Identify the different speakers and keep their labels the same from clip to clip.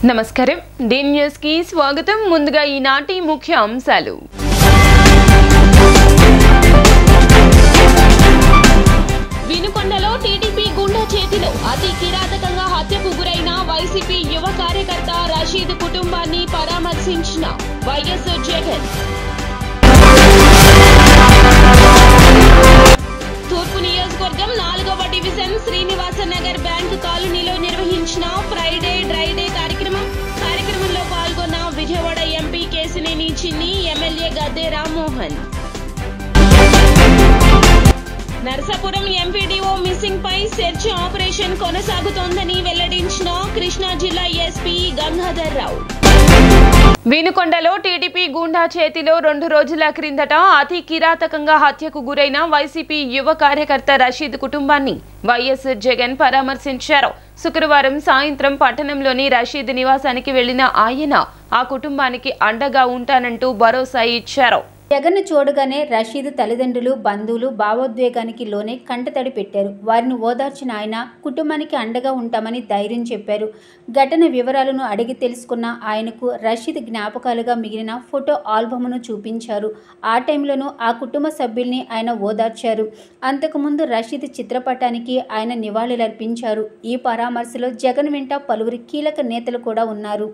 Speaker 1: నమస్కారం D news కి స్వాగతం ముందుగా ఈనాటి ముఖ్య అంశాలు
Speaker 2: వినుకొండలో టీడీపీ గుండా చేతిలో అతి కిరాతకంగా హత్యకు గురైన వైసీపీ యువ కార్యకర్త రషీద్ కుటుంబాన్ని పరామర్శించిన వైఎస్ జగన్ తూర్పు నియోజకవర్గం 4వ డివిజన్ శ్రీనివాస నగర్ బ్యాంక్ కాలనీలో నిర్వహించిన ఫ్రైడే డ్రైడే కార్యక్రమంలో పాల్గొన్న విజయవాడ ఎంపీ కేశినేని చిన్ని MLA Gadde Rammohan Narsapuram MPDO missing పై సెర్చ్ ఆపరేషన్ కొనసాగుతోందని వెల్లడించిన కృష్ణా జిల్లా ఎస్పీ గంగాధర్ రావు
Speaker 1: వినుకొండలో టీడీపీ గూండా చేతిలో 2 రోజుల క్రిందట అతి కిరాతకంగా హత్యకు గురైన వైసీపీ యువ కార్యకర్త రషీద్ కుటుంబాన్ని వైఎస్ జగన్ పరామర్శించారు. శుక్రవారం సాయంత్రం పట్టణంలోని రషీద్ నివాసానికి వెళ్లిన ఆయన ఆ కుటుంబానికి అండగా ఉంటానంటూ భరోసా ఇచ్చారు.
Speaker 3: జగన్ను చూడగానే రషీద్ తల్లిదండ్రులు బంధువులు భావోద్వేగానికి లోనే కంటతడి పెట్టారు. వారిని ఓదార్చిన ఆయన కుటుంబానికి అండగా ఉంటామని ధైర్యం చెప్పారు. ఘటన వివరాలను అడిగి తెలుసుకున్న ఆయనకు రషీద్ జ్ఞాపకాలుగా మిగిలిన ఫోటో ఆల్బమ్ను చూపించారు. ఆ టైంలోనూ ఆ కుటుంబ సభ్యుల్ని ఆయన ఓదార్చారు. అంతకుముందు రషీద్ చిత్రపటానికి ఆయన నివాళులర్పించారు. ఈ పరామర్శలో జగన్ వెంట పలువురు కీలక నేతలు కూడా ఉన్నారు.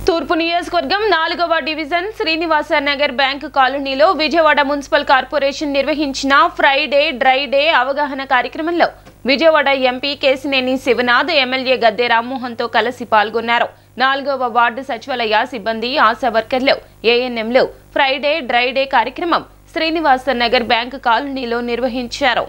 Speaker 1: తూర్పు నియోజకవర్గం 4వ డివిజన్ శ్రీనివాస నగర్ బ్యాంక్ కాలనీలో విజయవాడ మున్సిపల్ కార్పొరేషన్ నిర్వహించిన ఫ్రైడే డ్రైడే అవగాహన కార్యక్రమంలో విజయవాడ ఎంపీ కేశినేని శివనాథ్ ఎమ్మెల్యే గద్దె రామ్మోహన్ తో కలిసి పాల్గొన్నారు. 4వ వార్డు సచివాలయ సిబ్బంది ఆశా వర్కర్లు ఏఎన్ఎంలు ఫ్రైడే డ్రైడే కార్యక్రమం శ్రీనివాస నగర్ బ్యాంక్ కాలనీలో నిర్వహించారు.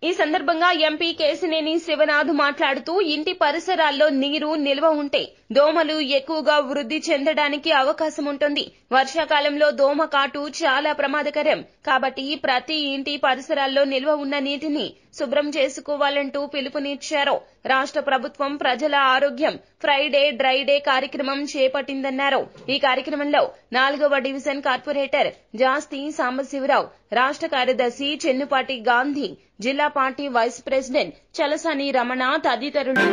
Speaker 1: ఈ సందర్భంగా ఎంపీ కేశినేని శివనాథ్ మాట్లాడుతూ ఇంటి పరిసరాల్లో నీరు నిల్వ ఉంటే దోమలు ఎక్కువగా వృద్ధి చెందడానికి అవకాశం ఉంటుంది. వర్షాకాలంలో దోమ కాటు చాలా ప్రమాదకరం కాబట్టి ప్రతి ఇంటి పరిసరాల్లో నిల్వ ఉన్న నీటిని శుభ్రం చేసుకోవాలంటూ పిలుపునిచ్చారు. రాష్ట్ర ప్రభుత్వం ప్రజల ఆరోగ్యం ఫ్రైడే డ్రైడే కార్యక్రమం చేపట్టిందన్నారు. ఈ కార్యక్రమంలో 4వ డివిజన్ కార్పొరేటర్ జాస్తి సాంబశివరావు, రాష్ట్ర కార్యదర్శి చెన్నుపాటి గాంధీ, జిల్లా party vice president Chalasani Ramana తదితరులు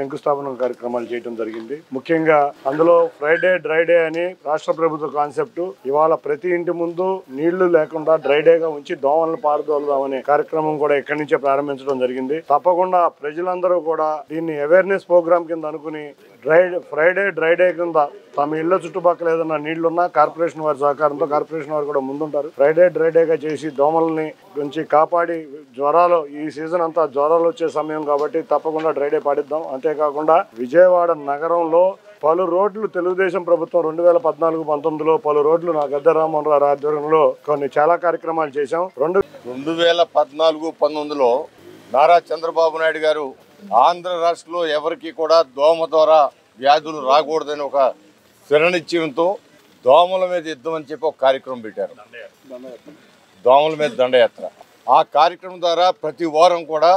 Speaker 4: శంకుస్థాపన కార్యక్రమాలు చేయడం జరిగింది. ముఖ్యంగా అందులో ఫ్రైడే డ్రై డే అని రాష్ట్ర ప్రభుత్వ కాన్సెప్ట్. ఇవాళ ప్రతి ఇంటి ముందు నీళ్లు లేకుండా డ్రై డేగా ఉంచి దోమలను పారదోలుదామనే కార్యక్రమం కూడా ఇక్కడి నుంచే ప్రారంభించడం జరిగింది. తప్పకుండా ప్రజలందరూ కూడా దీన్ని అవేర్నెస్ ప్రోగ్రామ్ కింద అనుకుని ఫ్రైడే డ్రై డే కింద తమ ఇళ్ల చుట్టుపక్కల ఏదైనా నీళ్లున్నా కార్పొరేషన్ వారి సహకారంతో కార్పొరేషన్ వారు కూడా ముందుంటారు. ఫ్రైడే డ్రై డేగా చేసి దోమల్ని గురించి కాపాడి జ్వరాలు ఈ సీజన్ అంతా జ్వరాలు వచ్చే సమయం కాబట్టి తప్పకుండా డ్రై డే పాటిద్దాం. అంతేకాకుండా విజయవాడ నగరంలో పలు రోడ్లు తెలుగుదేశం ప్రభుత్వం 2014-19లో పలు రోడ్లు నా గద్దె రామ్మోహన్ రావు ఆధ్వర్యంలో చాలా కార్యక్రమాలు చేశాం.
Speaker 5: 2014-19లో నారా చంద్రబాబు నాయుడు గారు ఆంధ్ర రాష్ట్రంలో ఎవరికి కూడా దోమ ద్వారా వ్యాధులు రాకూడదని ఒక స్థిరనిశ్చయంతో దోమల మీద యుద్ధం అని చెప్పి ఒక కార్యక్రమం పెట్టారు. దోమల మీద దండయాత్ర. ఆ కార్యక్రమం ద్వారా ప్రతి వారం కూడా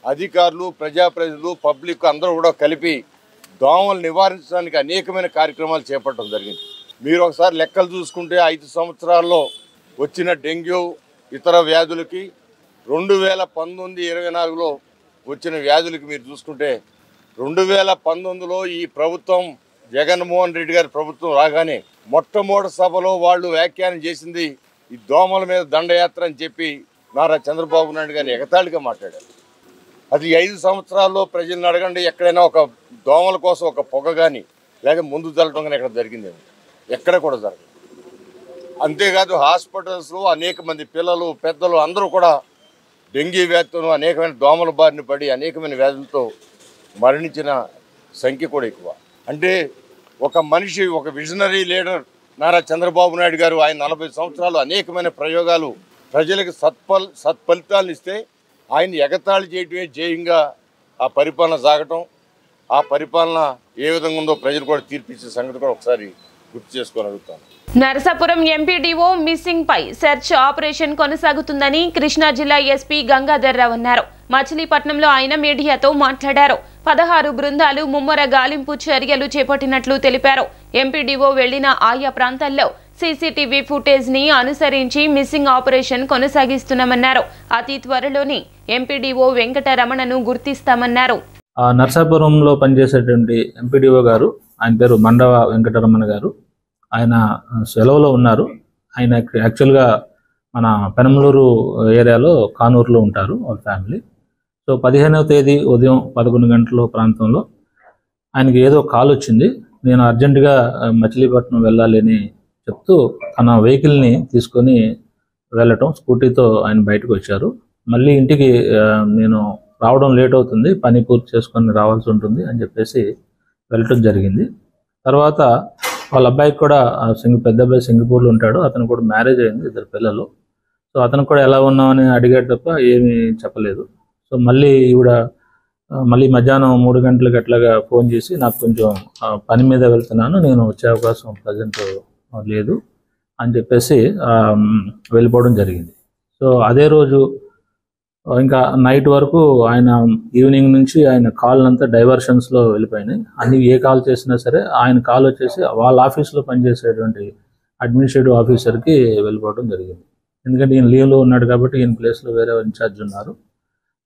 Speaker 5: అధికారులు, ప్రజాప్రతినిధులు, పబ్లిక్ అందరూ కూడా కలిపి దోమలు నివారించడానికి అనేకమైన కార్యక్రమాలు చేపట్టడం జరిగింది. మీరు ఒకసారి లెక్కలు చూసుకుంటే 5 సంవత్సరాల్లో వచ్చిన డెంగ్యూ ఇతర వ్యాధులకి 2019-24లో వచ్చిన వ్యాధులకి మీరు చూసుకుంటే 2019లో ఈ ప్రభుత్వం జగన్మోహన్ రెడ్డి గారి ప్రభుత్వం రాగానే మొట్టమొదటి సభలో వాళ్ళు వ్యాఖ్యానం చేసింది ఈ దోమల మీద దండయాత్ర అని చెప్పి నారా చంద్రబాబు నాయుడు గారిని ఎగతాళిగా మాట్లాడారు. అది 5 సంవత్సరాల్లో ప్రజలను అడగండి, ఎక్కడైనా ఒక దోమల కోసం ఒక పొగ కానీ లేక ముందు జరగడం కానీ ఎక్కడ జరిగిందేమో, ఎక్కడ కూడా జరగదు. అంతేకాదు హాస్పిటల్స్లో అనేక మంది పిల్లలు, పెద్దలు అందరూ కూడా డెంగీ వ్యాధితో అనేకమైన దోమల బారిన పడి అనేకమైన వ్యాధులతో మరణించిన సంఖ్య కూడా ఎక్కువ. అంటే ఒక మనిషి, ఒక విజనరీ లీడర్ నారా చంద్రబాబు నాయుడు గారు ఆయన 40 సంవత్సరాలు అనేకమైన ప్రయోగాలు ప్రజలకు సత్ఫలితాలను ఇస్తే ఆయన ఎగతాళి చేయటమే జయంగా ఆ పరిపాలన సాగటం, ఆ పరిపాలన ఏ విధంగా ఉందో ప్రజలు కూడా తీర్పిచ్చే సంగతి కూడా ఒకసారి గుర్తు చేసుకొని అడుగుతాను.
Speaker 1: నరసాపురం ఎంపీడీఓ మిస్సింగ్ పై సెర్చ్ ఆపరేషన్ కొనసాగుతుందని కృష్ణా జిల్లా ఎస్పీ గంగాధర్ రావు అన్నారు. మచిలీపట్నంలో ఆయన మీడియాతో మాట్లాడారు. 16 బృందాలు ముమ్మర గాలింపు చర్యలు చేపట్టినట్లు తెలిపారు. ఎంపీడీఓ వెళ్లిన ఆయా ప్రాంతాల్లో సీసీటీవీ ఫుటేజ్ ని అనుసరించి మిస్సింగ్ ఆపరేషన్ కొనసాగిస్తున్నామన్నారు. అతి త్వరలోనే ఎంపీడీఓ వెంకటరమణను గుర్తిస్తామన్నారు.
Speaker 6: నరసాపురంలో పనిచేసేటువంటి ఎంపీడీఓ గారు, ఆయన పేరు మండవ వెంకటరమణ గారు, ఆయన సెలవులో ఉన్నారు. ఆయన యాక్చువల్గా మన పెనమలూరు ఏరియాలో కానూరులో ఉంటారు వాళ్ళ ఫ్యామిలీ. సో 15వ తేదీ ఉదయం 11 గంటల ప్రాంతంలో ఆయనకి ఏదో కాల్ వచ్చింది. నేను అర్జెంటుగా మచిలీపట్నం వెళ్ళాలి అని చెప్తూ తన వెహికల్ని తీసుకొని వెళ్ళటం, స్కూటీతో ఆయన బయటకు వచ్చారు. మళ్ళీ ఇంటికి నేను రావడం లేట్ అవుతుంది, పని పూర్తి చేసుకొని రావాల్సి ఉంటుంది అని చెప్పేసి వెళ్ళటం జరిగింది. తర్వాత వాళ్ళ అబ్బాయికి కూడా పెద్ద అబ్బాయి సింగపూర్లో ఉంటాడు, అతను కూడా మ్యారేజ్ అయింది, 2 పిల్లలు. సో అతను కూడా ఎలా ఉన్నామని అడిగాడు తప్ప ఏమీ చెప్పలేదు. సో మళ్ళీ మళ్ళీ మధ్యాహ్నం 3 గంటలకు అట్లాగా ఫోన్ చేసి నాకు కొంచెం పని మీద వెళ్తున్నాను, నేను వచ్చే అవకాశం ప్రజెంట్ లేదు అని చెప్పేసి వెళ్ళిపోవడం జరిగింది. సో అదే రోజు ఇంకా నైట్ వరకు ఆయన ఈవినింగ్ నుంచి ఆయన కాల్ అంతా డైవర్షన్స్లో వెళ్ళిపోయినాయి. అన్ని ఏ కాల్ చేసినా సరే ఆయన కాల్ వచ్చేసి వాళ్ళ ఆఫీస్లో పనిచేసేటువంటి అడ్మినిస్ట్రేటివ్ ఆఫీసర్కి వెళ్ళిపోవడం జరిగింది. ఎందుకంటే ఈయన లీవ్లో ఉన్నాడు కాబట్టి ఈయన ప్లేస్లో వేరే ఇన్ఛార్జ్ ఉన్నారు.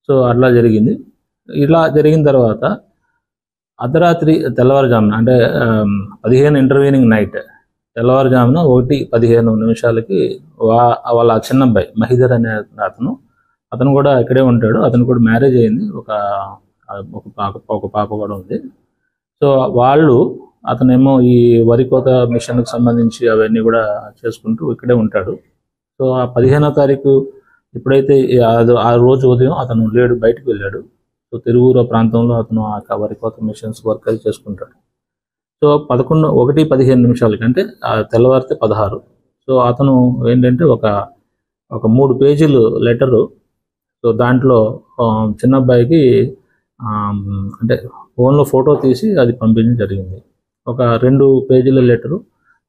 Speaker 6: సో అట్లా జరిగింది. ఇలా జరిగిన తర్వాత అర్ధరాత్రి తెల్లవారుజామున అంటే 15 ఇంటర్వ్యూనింగ్ నైట్ తెల్లవారుజామున 1:15 వాళ్ళ చిన్న అబ్బాయి మహిధర్ అనే అతను కూడా ఇక్కడే ఉంటాడు. అతను కూడా మ్యారేజ్ అయింది, ఒక పాప కూడా ఉంది. సో అతనేమో ఈ వరి కోత మిషన్కి సంబంధించి అవన్నీ కూడా చేసుకుంటూ ఇక్కడే ఉంటాడు. సో ఆ 15వ తారీఖు ఎప్పుడైతే ఆ రోజు ఉదయం అతను లేడు, బయటకు వెళ్ళాడు. సో తిరువూరు ప్రాంతంలో అతను ఆ వరి కోత మిషన్స్ వర్క్ అది చేసుకుంటాడు. సో 1:15 అంటే తెల్లవారితే 16. సో అతను ఏంటంటే ఒక 3 పేజీలు లెటరు. సో దాంట్లో చిన్న అబ్బాయికి అంటే ఫోన్లో ఫోటో తీసి అది పంపించడం జరిగింది. ఒక 2 పేజీల లెటరు,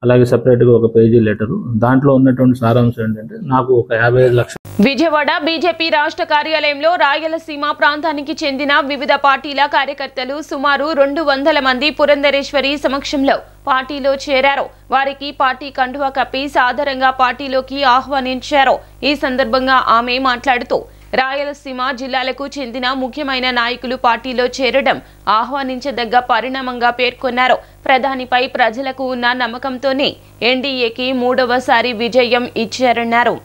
Speaker 6: అలాగే సపరేట్గా 1 పేజీ లెటరు. దాంట్లో ఉన్నటువంటి సారాంశం ఏంటంటే నాకు ఒక 55 లక్షలు.
Speaker 1: విజయవాడ బీజేపీ రాష్ట్ర కార్యాలయంలో రాయలసీమ ప్రాంతానికి చెందిన వివిధ పార్టీల కార్యకర్తలు సుమారు 200 మంది పురంధరేశ్వరి సమక్షంలో పార్టీలో చేరారు. వారికి పార్టీ కండువా కప్పి సాదరంగా పార్టీలోకి ఆహ్వానించారు. ఈ సందర్భంగా ఆమె మాట్లాడుతూ రాయలసీమ జిల్లాలకు చెందిన ముఖ్యమైన నాయకులు పార్టీలో చేరడం ఆహ్వానించదగ్గ పరిణామంగా పేర్కొన్నారు. ప్రధానిపై ప్రజలకు ఉన్న నమ్మకంతోనే ఎన్డీఏకి 3వసారి విజయం ఇచ్చారన్నారు.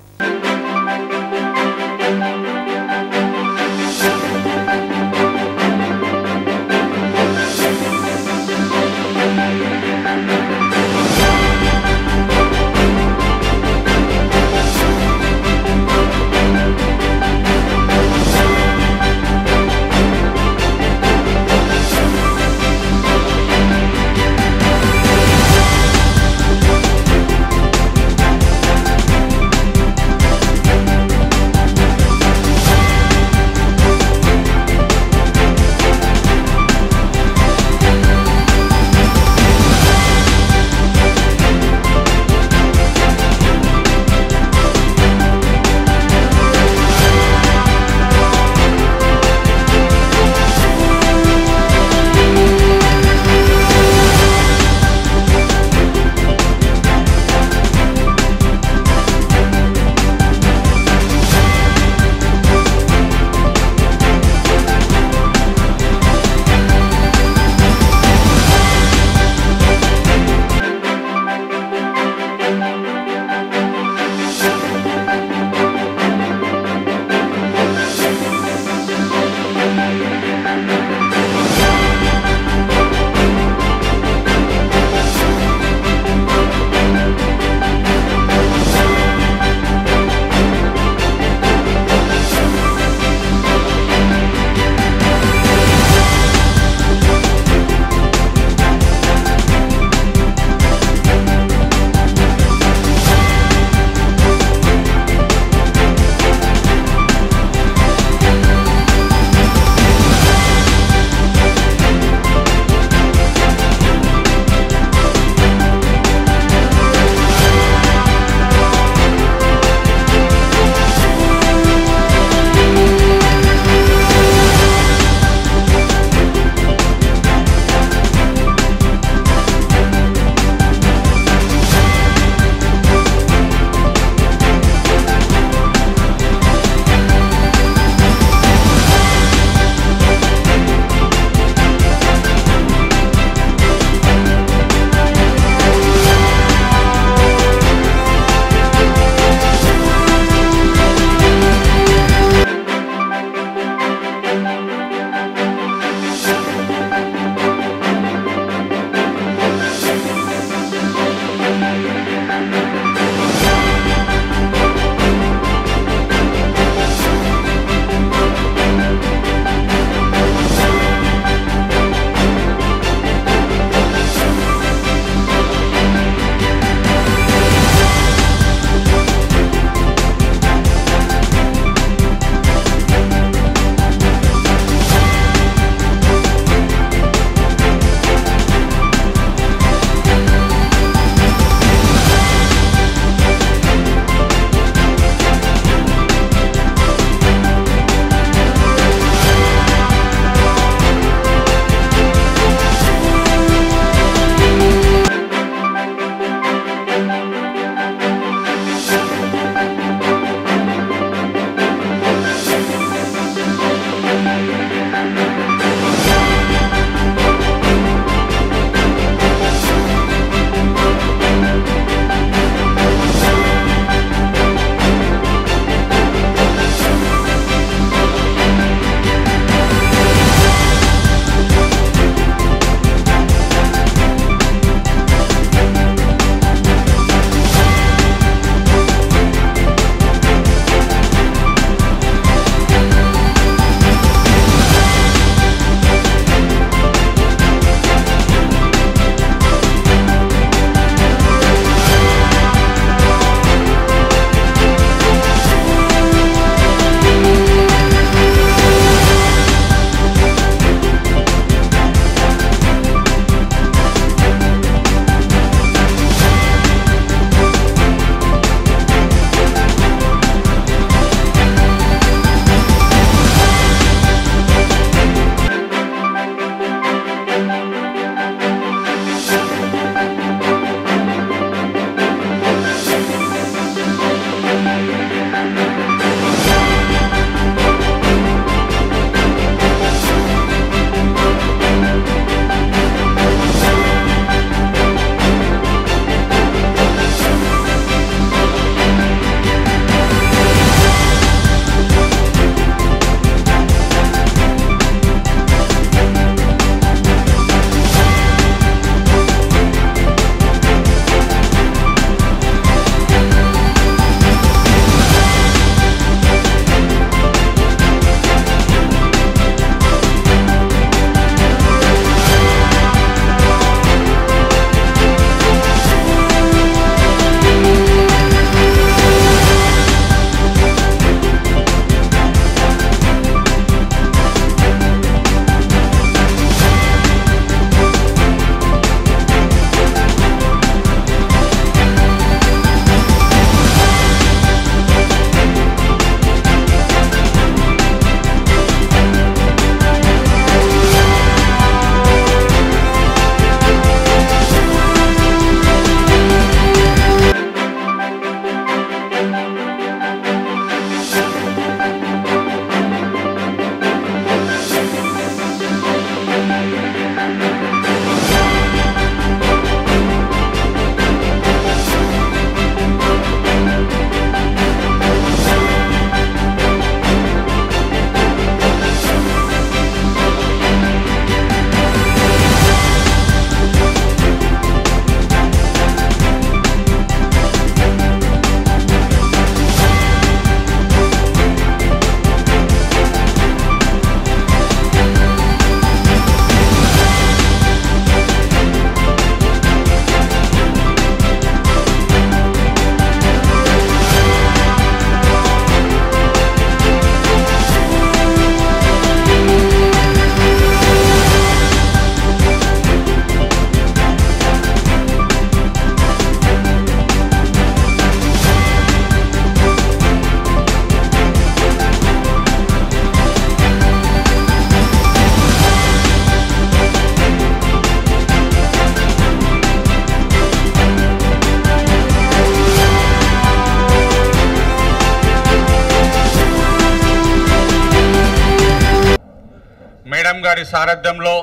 Speaker 7: గారి సారథ్యంలో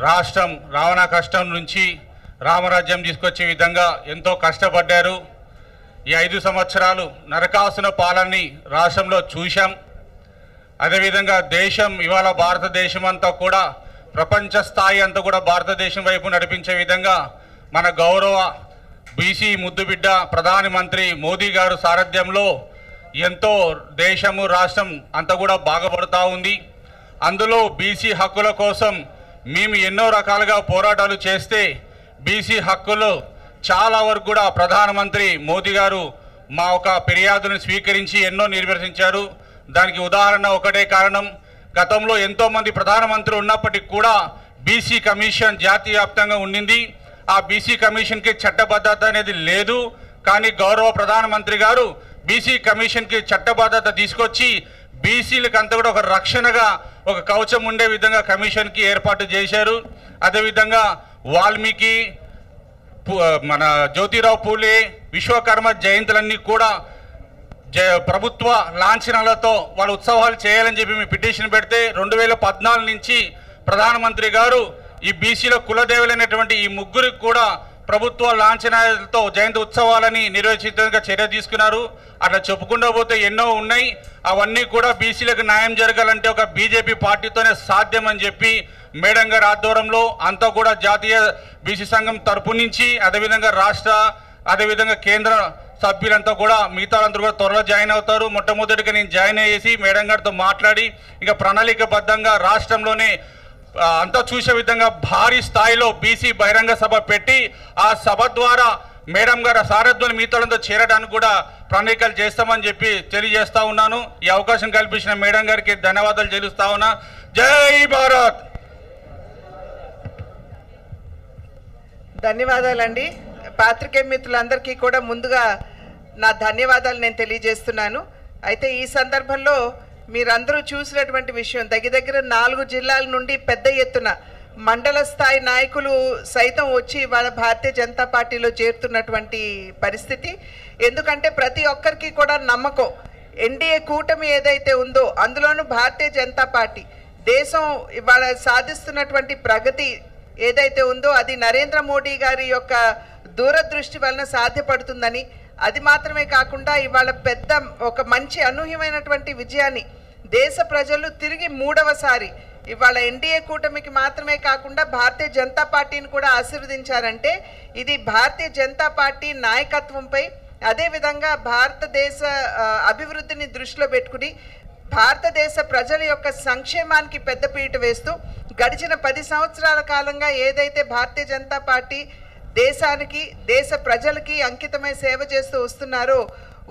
Speaker 7: రాష్ట్రం రావణ కష్టం నుంచి రామరాజ్యం తీసుకొచ్చే విధంగా ఎంతో కష్టపడ్డారు. ఈ 5 సంవత్సరాలు నరకాసున పాలనని రాష్ట్రంలో చూశాం. అదేవిధంగా దేశం ఇవాళ భారతదేశం అంతా కూడా ప్రపంచ స్థాయి అంతా కూడా భారతదేశం వైపు నడిపించే విధంగా మన గౌరవ బీసీ ముద్దుబిడ్డ ప్రధానమంత్రి మోదీ గారు సారథ్యంలో ఎంతో దేశము రాష్ట్రం అంతా కూడా బాగుపడుతూ ఉంది. అందులో బీసీ హక్కుల కోసం మేము ఎన్నో రకాలుగా పోరాటాలు చేస్తే బీసీ హక్కులు చాలా వరకు కూడా ప్రధానమంత్రి మోదీ గారు మా ఒక ఫిర్యాదును స్వీకరించి ఎన్నో నిర్వర్తించారు. దానికి ఉదాహరణ ఒకటే కారణం, గతంలో ఎంతోమంది ప్రధానమంత్రులు ఉన్నప్పటికీ కూడా బీసీ కమిషన్ జాతీయ వ్యాప్తంగా ఉండింది. ఆ బీసీ కమిషన్కి చట్టబద్ధత అనేది లేదు. కానీ గౌరవ ప్రధానమంత్రి గారు బీసీ కమిషన్కి చట్టబద్ధత తీసుకొచ్చి బీసీలకు అంతా కూడా ఒక రక్షణగా ఒక కవచం ఉండే విధంగా కమిషన్కి ఏర్పాటు చేశారు. అదేవిధంగా వాల్మీకి, మన జ్యోతిరావు పూలే, విశ్వకర్మ జయంతులన్నీ కూడా ప్రభుత్వ లాంఛనాలతో వాళ్ళ ఉత్సవాలు చేయాలని చెప్పి మేము పిటిషన్ పెడితే 2014 నుంచి ప్రధానమంత్రి గారు ఈ బీసీల కులదేవులైనటువంటి ఈ ముగ్గురికి కూడా ప్రభుత్వ లాంఛనాలతో జయంతి ఉత్సవాలని నిర్వహించడానికి చర్య తీసుకున్నారు. అట్లా చెప్పుకుంటూ పోతే ఎన్నో ఉన్నాయి. అవన్నీ కూడా బీసీలకు న్యాయం జరగాలంటే ఒక బీజేపీ పార్టీతోనే సాధ్యం అని చెప్పి మేడం గారి ఆధ్వర్యంలో అంతా కూడా జాతీయ బీసీ సంఘం తరపు నుంచి అదేవిధంగా రాష్ట్ర అదేవిధంగా కేంద్ర సభ్యులంతా కూడా మిగతా అందరూ కూడా త్వరలో జాయిన్ అవుతారు. మొట్టమొదటిగా నేను జాయిన్ అయ్యేసి మేడం గారితో మాట్లాడి ఇక ప్రణాళికబద్ధంగా రాష్ట్రంలోనే అంతా చూసే విధంగా భారీ స్థాయిలో బీసీ బహిరంగ సభ పెట్టి ఆ సభ ద్వారా మేడం గారి సారథ్యం మిగతాలతో చేరడానికి కూడా ప్రణాళికలు చేస్తామని చెప్పి తెలియజేస్తా ఉన్నాను. ఈ అవకాశం కల్పించిన మేడం గారికి ధన్యవాదాలు చెల్లిస్తా ఉన్నా. జై భారత్.
Speaker 8: ధన్యవాదాలండి. పాత్రికేయ మిత్రులందరికీ కూడా ముందుగా నా ధన్యవాదాలు నేను తెలియజేస్తున్నాను. అయితే ఈ సందర్భంలో మీరందరూ చూసినటువంటి విషయం, దగ్గర 4 జిల్లాల నుండి పెద్ద ఎత్తున మండల స్థాయి నాయకులు సైతం వచ్చి వాళ్ళ భారతీయ జనతా పార్టీలో చేరుతున్నటువంటి పరిస్థితి. ఎందుకంటే ప్రతి ఒక్కరికి కూడా నమ్మకం, ఎన్డీఏ కూటమి ఏదైతే ఉందో అందులోనూ భారతీయ జనతా పార్టీ దేశం ఇవాళ సాధిస్తున్నటువంటి ప్రగతి ఏదైతే ఉందో అది నరేంద్ర మోడీ గారి యొక్క దూరదృష్టి వలన సాధ్యపడుతుందని, అది మాత్రమే కాకుండా ఇవాళ పెద్ద ఒక మంచి అనూహ్యమైనటువంటి విజయాన్ని దేశ ప్రజలు తిరిగి 3వసారి ఇవాళ ఎన్డీఏ కూటమికి మాత్రమే కాకుండా భారతీయ జనతా పార్టీని కూడా ఆశీర్వదించారంటే ఇది భారతీయ జనతా పార్టీ నాయకత్వంపై అదేవిధంగా భారతదేశ అభివృద్ధిని దృష్టిలో పెట్టుకుని భారతదేశ ప్రజల యొక్క సంక్షేమానికి పెద్దపీట వేస్తూ గడిచిన 10 సంవత్సరాల కాలంగా ఏదైతే భారతీయ జనతా పార్టీ దేశానికి దేశ ప్రజలకి అంకితమై సేవ చేస్తూ వస్తున్నారో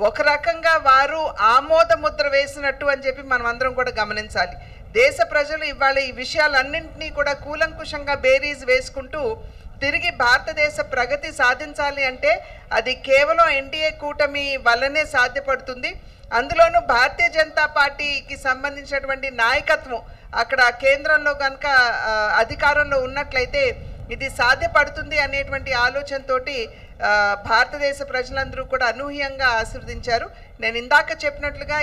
Speaker 8: ఒక రకంగా వారు ఆమోద ముద్ర వేసినట్టు అని చెప్పి మనం అందరం కూడా గమనించాలి. దేశ ప్రజలు ఇవాళ ఈ విషయాలన్నింటినీ కూడా కూలంకుషంగా బేరీజ్ వేసుకుంటూ తిరిగి భారతదేశ ప్రగతి సాధించాలి అంటే అది కేవలం ఎన్డీఏ కూటమి వల్లనే సాధ్యపడుతుంది. అందులోనూ భారతీయ జనతా పార్టీకి సంబంధించినటువంటి నాయకత్వం అక్కడ కేంద్రంలో కనుక అధికారంలో ఉన్నట్లయితే ఇది సాధ్యపడుతుంది అనేటువంటి ఆలోచనతోటి భారతదేశ ప్రజలందరూ కూడా అనూహ్యంగా ఆశీర్వదించారు. నేను ఇందాక చెప్పినట్లుగా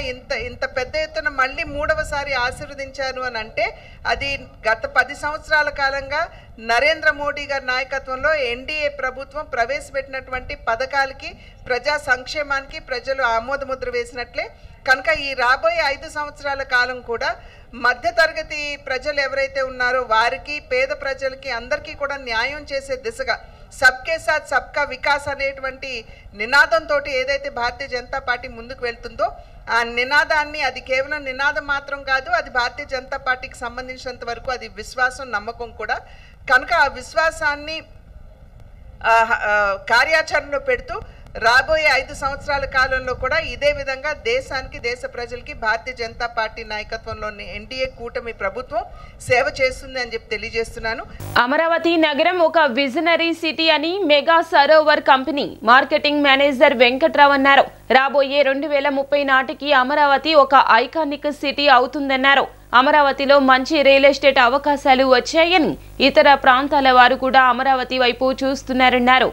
Speaker 8: ఇంత పెద్ద ఎత్తున మళ్ళీ 3వసారి ఆశీర్వదించారు అని అంటే అది గత 10 సంవత్సరాల కాలంగా నరేంద్ర మోడీ గారి నాయకత్వంలో ఎన్డీఏ ప్రభుత్వం ప్రవేశపెట్టినటువంటి పథకాలకి ప్రజా సంక్షేమానికి ప్రజలు ఆమోదముద్ర వేసినట్లే. కనుక ఈ రాబోయే 5 సంవత్సరాల కాలం కూడా మధ్యతరగతి ప్రజలు ఎవరైతే ఉన్నారో వారికి పేద ప్రజలకి అందరికీ కూడా న్యాయం చేసే దిశగా సబ్కే సాత్ సబ్కా వికాస్ అనేటువంటి నినాదంతో ఏదైతే భారతీయ జనతా పార్టీ ముందుకు వెళ్తుందో ఆ నినాదాన్ని అది కేవలం నినాదం మాత్రం కాదు, అది భారతీయ జనతా పార్టీకి సంబంధించినంత వరకు అది విశ్వాసం నమ్మకం కూడా. కనుక ఆ విశ్వాసాన్ని కార్యాచరణలో పెడుతూ రాబోయే 5 సంవత్సరాల కాలంలో కూడా ఇదే విధంగా దేశానికి దేశ ప్రజలకి భారతీయ జనతా పార్టీ నాయకత్వంలోని ఎన్డీఏ కూటమి ప్రభుత్వం సేవ చేస్తుంది అని చెప్పి తెలియజేస్తున్నాను.
Speaker 1: అమరావతి నగరం ఒక విజనరీ సిటీ అని mega Sarovar company marketing manager Venkatrao అన్నారు. రాబోయే 2030 నాటికి అమరావతి ఒక ఐకానిక్ సిటీ అవుతుందన్నారు. అమరావతిలో మంచి రియల్ ఎస్టేట్ అవకాశాలు వచ్చాయని ఇతర ప్రాంతాల వారు కూడా అమరావతి వైపు చూస్తున్నారన్నారు.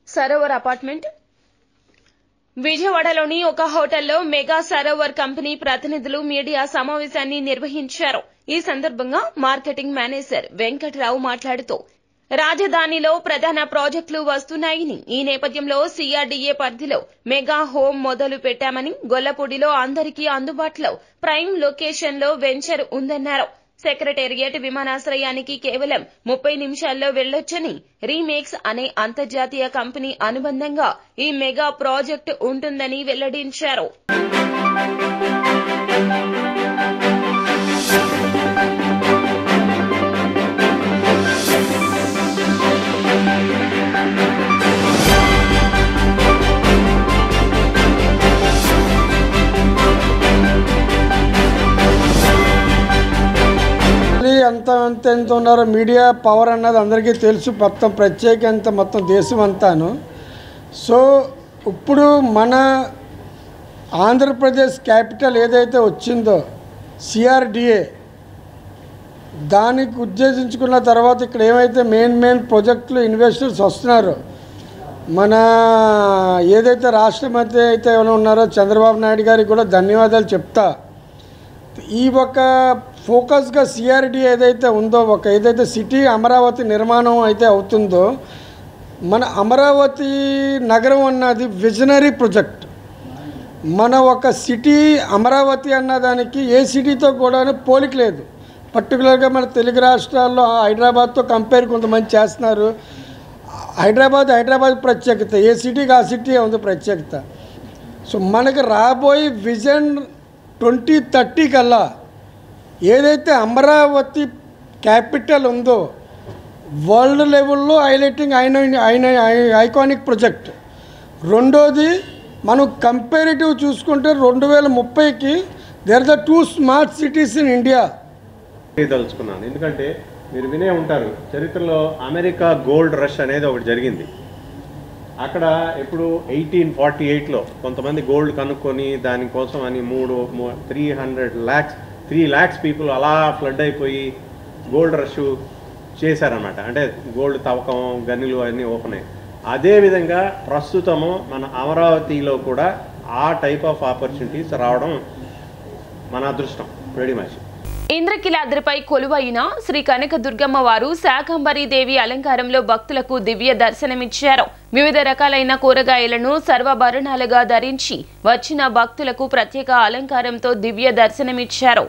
Speaker 1: సరోవర్ అపార్ట్మెంట్ విజయవాడలోని ఒక హోటల్లో మెగా సరోవర్ కంపెనీ ప్రతినిధులు మీడియా సమావేశాన్ని నిర్వహించారు. ఈ సందర్భంగా మార్కెటింగ్ మేనేజర్ వెంకట్రావు మాట్లాడుతూ రాజధానిలో ప్రధాన ప్రాజెక్టులు వస్తున్నాయని, ఈ నేపథ్యంలో సిఆర్డీఏ పరిధిలో మెగా హోమ్ మొదలు పెట్టామని, గొల్లపూడిలో అందరికీ అందుబాటులో ప్రైమ్ లొకేషన్లో వెంచర్ ఉందన్నారు. సెక్రటేరియట్ విమానాశ్రయానికి కేవలం 30 నిమిషాల్లో వెళ్లొచ్చని, రీమేక్స్ అనే అంతర్జాతీయ కంపెనీ అనుబంధంగా ఈ మెగా ప్రాజెక్టు ఉంటుందని వెల్లడించారు.
Speaker 9: ఎంత ఉన్నారో మీడియా పవర్ అన్నది అందరికీ తెలుసు, మొత్తం ప్రత్యేకంత మొత్తం దేశం అంతాను. సో ఇప్పుడు మన ఆంధ్రప్రదేశ్ క్యాపిటల్ ఏదైతే వచ్చిందో సిఆర్డిఏ, దానికి ఉద్దేశించుకున్న తర్వాత ఇక్కడ ఏమైతే మెయిన్ ప్రాజెక్టులు ఇన్వెస్టర్స్ వస్తున్నారో, మన ఏదైతే రాష్ట్ర మంత్రి అయితే ఎవరైనా ఉన్నారో చంద్రబాబు నాయుడు గారికి కూడా ధన్యవాదాలు చెప్తా. ఈ ఒక ఫోకస్గా సిఆర్డీ ఏదైతే ఉందో, ఏదైతే సిటీ అమరావతి నిర్మాణం అయితే అవుతుందో, మన అమరావతి నగరం అన్నది విజనరీ ప్రాజెక్ట్. మన ఒక సిటీ అమరావతి అన్నదానికి ఏ సిటీతో కూడా పోలిక లేదు. పర్టికులర్గా మన తెలుగు రాష్ట్రాల్లో హైదరాబాద్తో కంపేర్ కొంతమంది చేస్తున్నారు. హైదరాబాద్ ప్రత్యేకత, ఏ సిటీకి ఆ సిటీ ఉంది ప్రత్యేకత. సో మనకు రాబోయే విజన్ 2030 కల్లా ఏదైతే అమరావతి క్యాపిటల్ ఉందో వరల్డ్ లెవెల్లో హైలైటింగ్ ఐకానిక్ ప్రాజెక్ట్. రెండోది మనం కంపారిటివ్ చూసుకుంటే 2030కి there the 2 smart cities in India.
Speaker 10: తలుచుకున్నాను ఎందుకంటే మీరు వినే ఉంటారు, చరిత్రలో అమెరికా గోల్డ్ రష్ అనేది ఒకటి జరిగింది. అక్కడ ఎప్పుడు 1848లో కొంతమంది గోల్డ్ కనుక్కొని దానికోసం అని 3 lakhs పీపుల్ అలా ఫ్లడ్ అయిపోయి గోల్డ్ రష్ చేశారన్నమాట. అంటే గోల్డ్ తవ్వకం, గనులు అన్నీ ఓపెన్ అయ్యాయి. అదేవిధంగా ప్రస్తుతము మన అమరావతిలో కూడా ఆ టైప్ ఆఫ్ ఆపర్చునిటీస్ రావడం మన అదృష్టం వెరీ మచ్.
Speaker 1: ఇంద్రకీలాద్రిపై కొలువైన శ్రీ కనకదుర్గమ్మ వారు శాకంబరీదేవి అలంకారంలో భక్తులకు దివ్య దర్శనమిచ్చారు. వివిధ రకాలైన కూరగాయలను సర్వభరణాలుగా ధరించి వచ్చిన భక్తులకు ప్రత్యేక అలంకారంతో దివ్య దర్శనమిచ్చారు.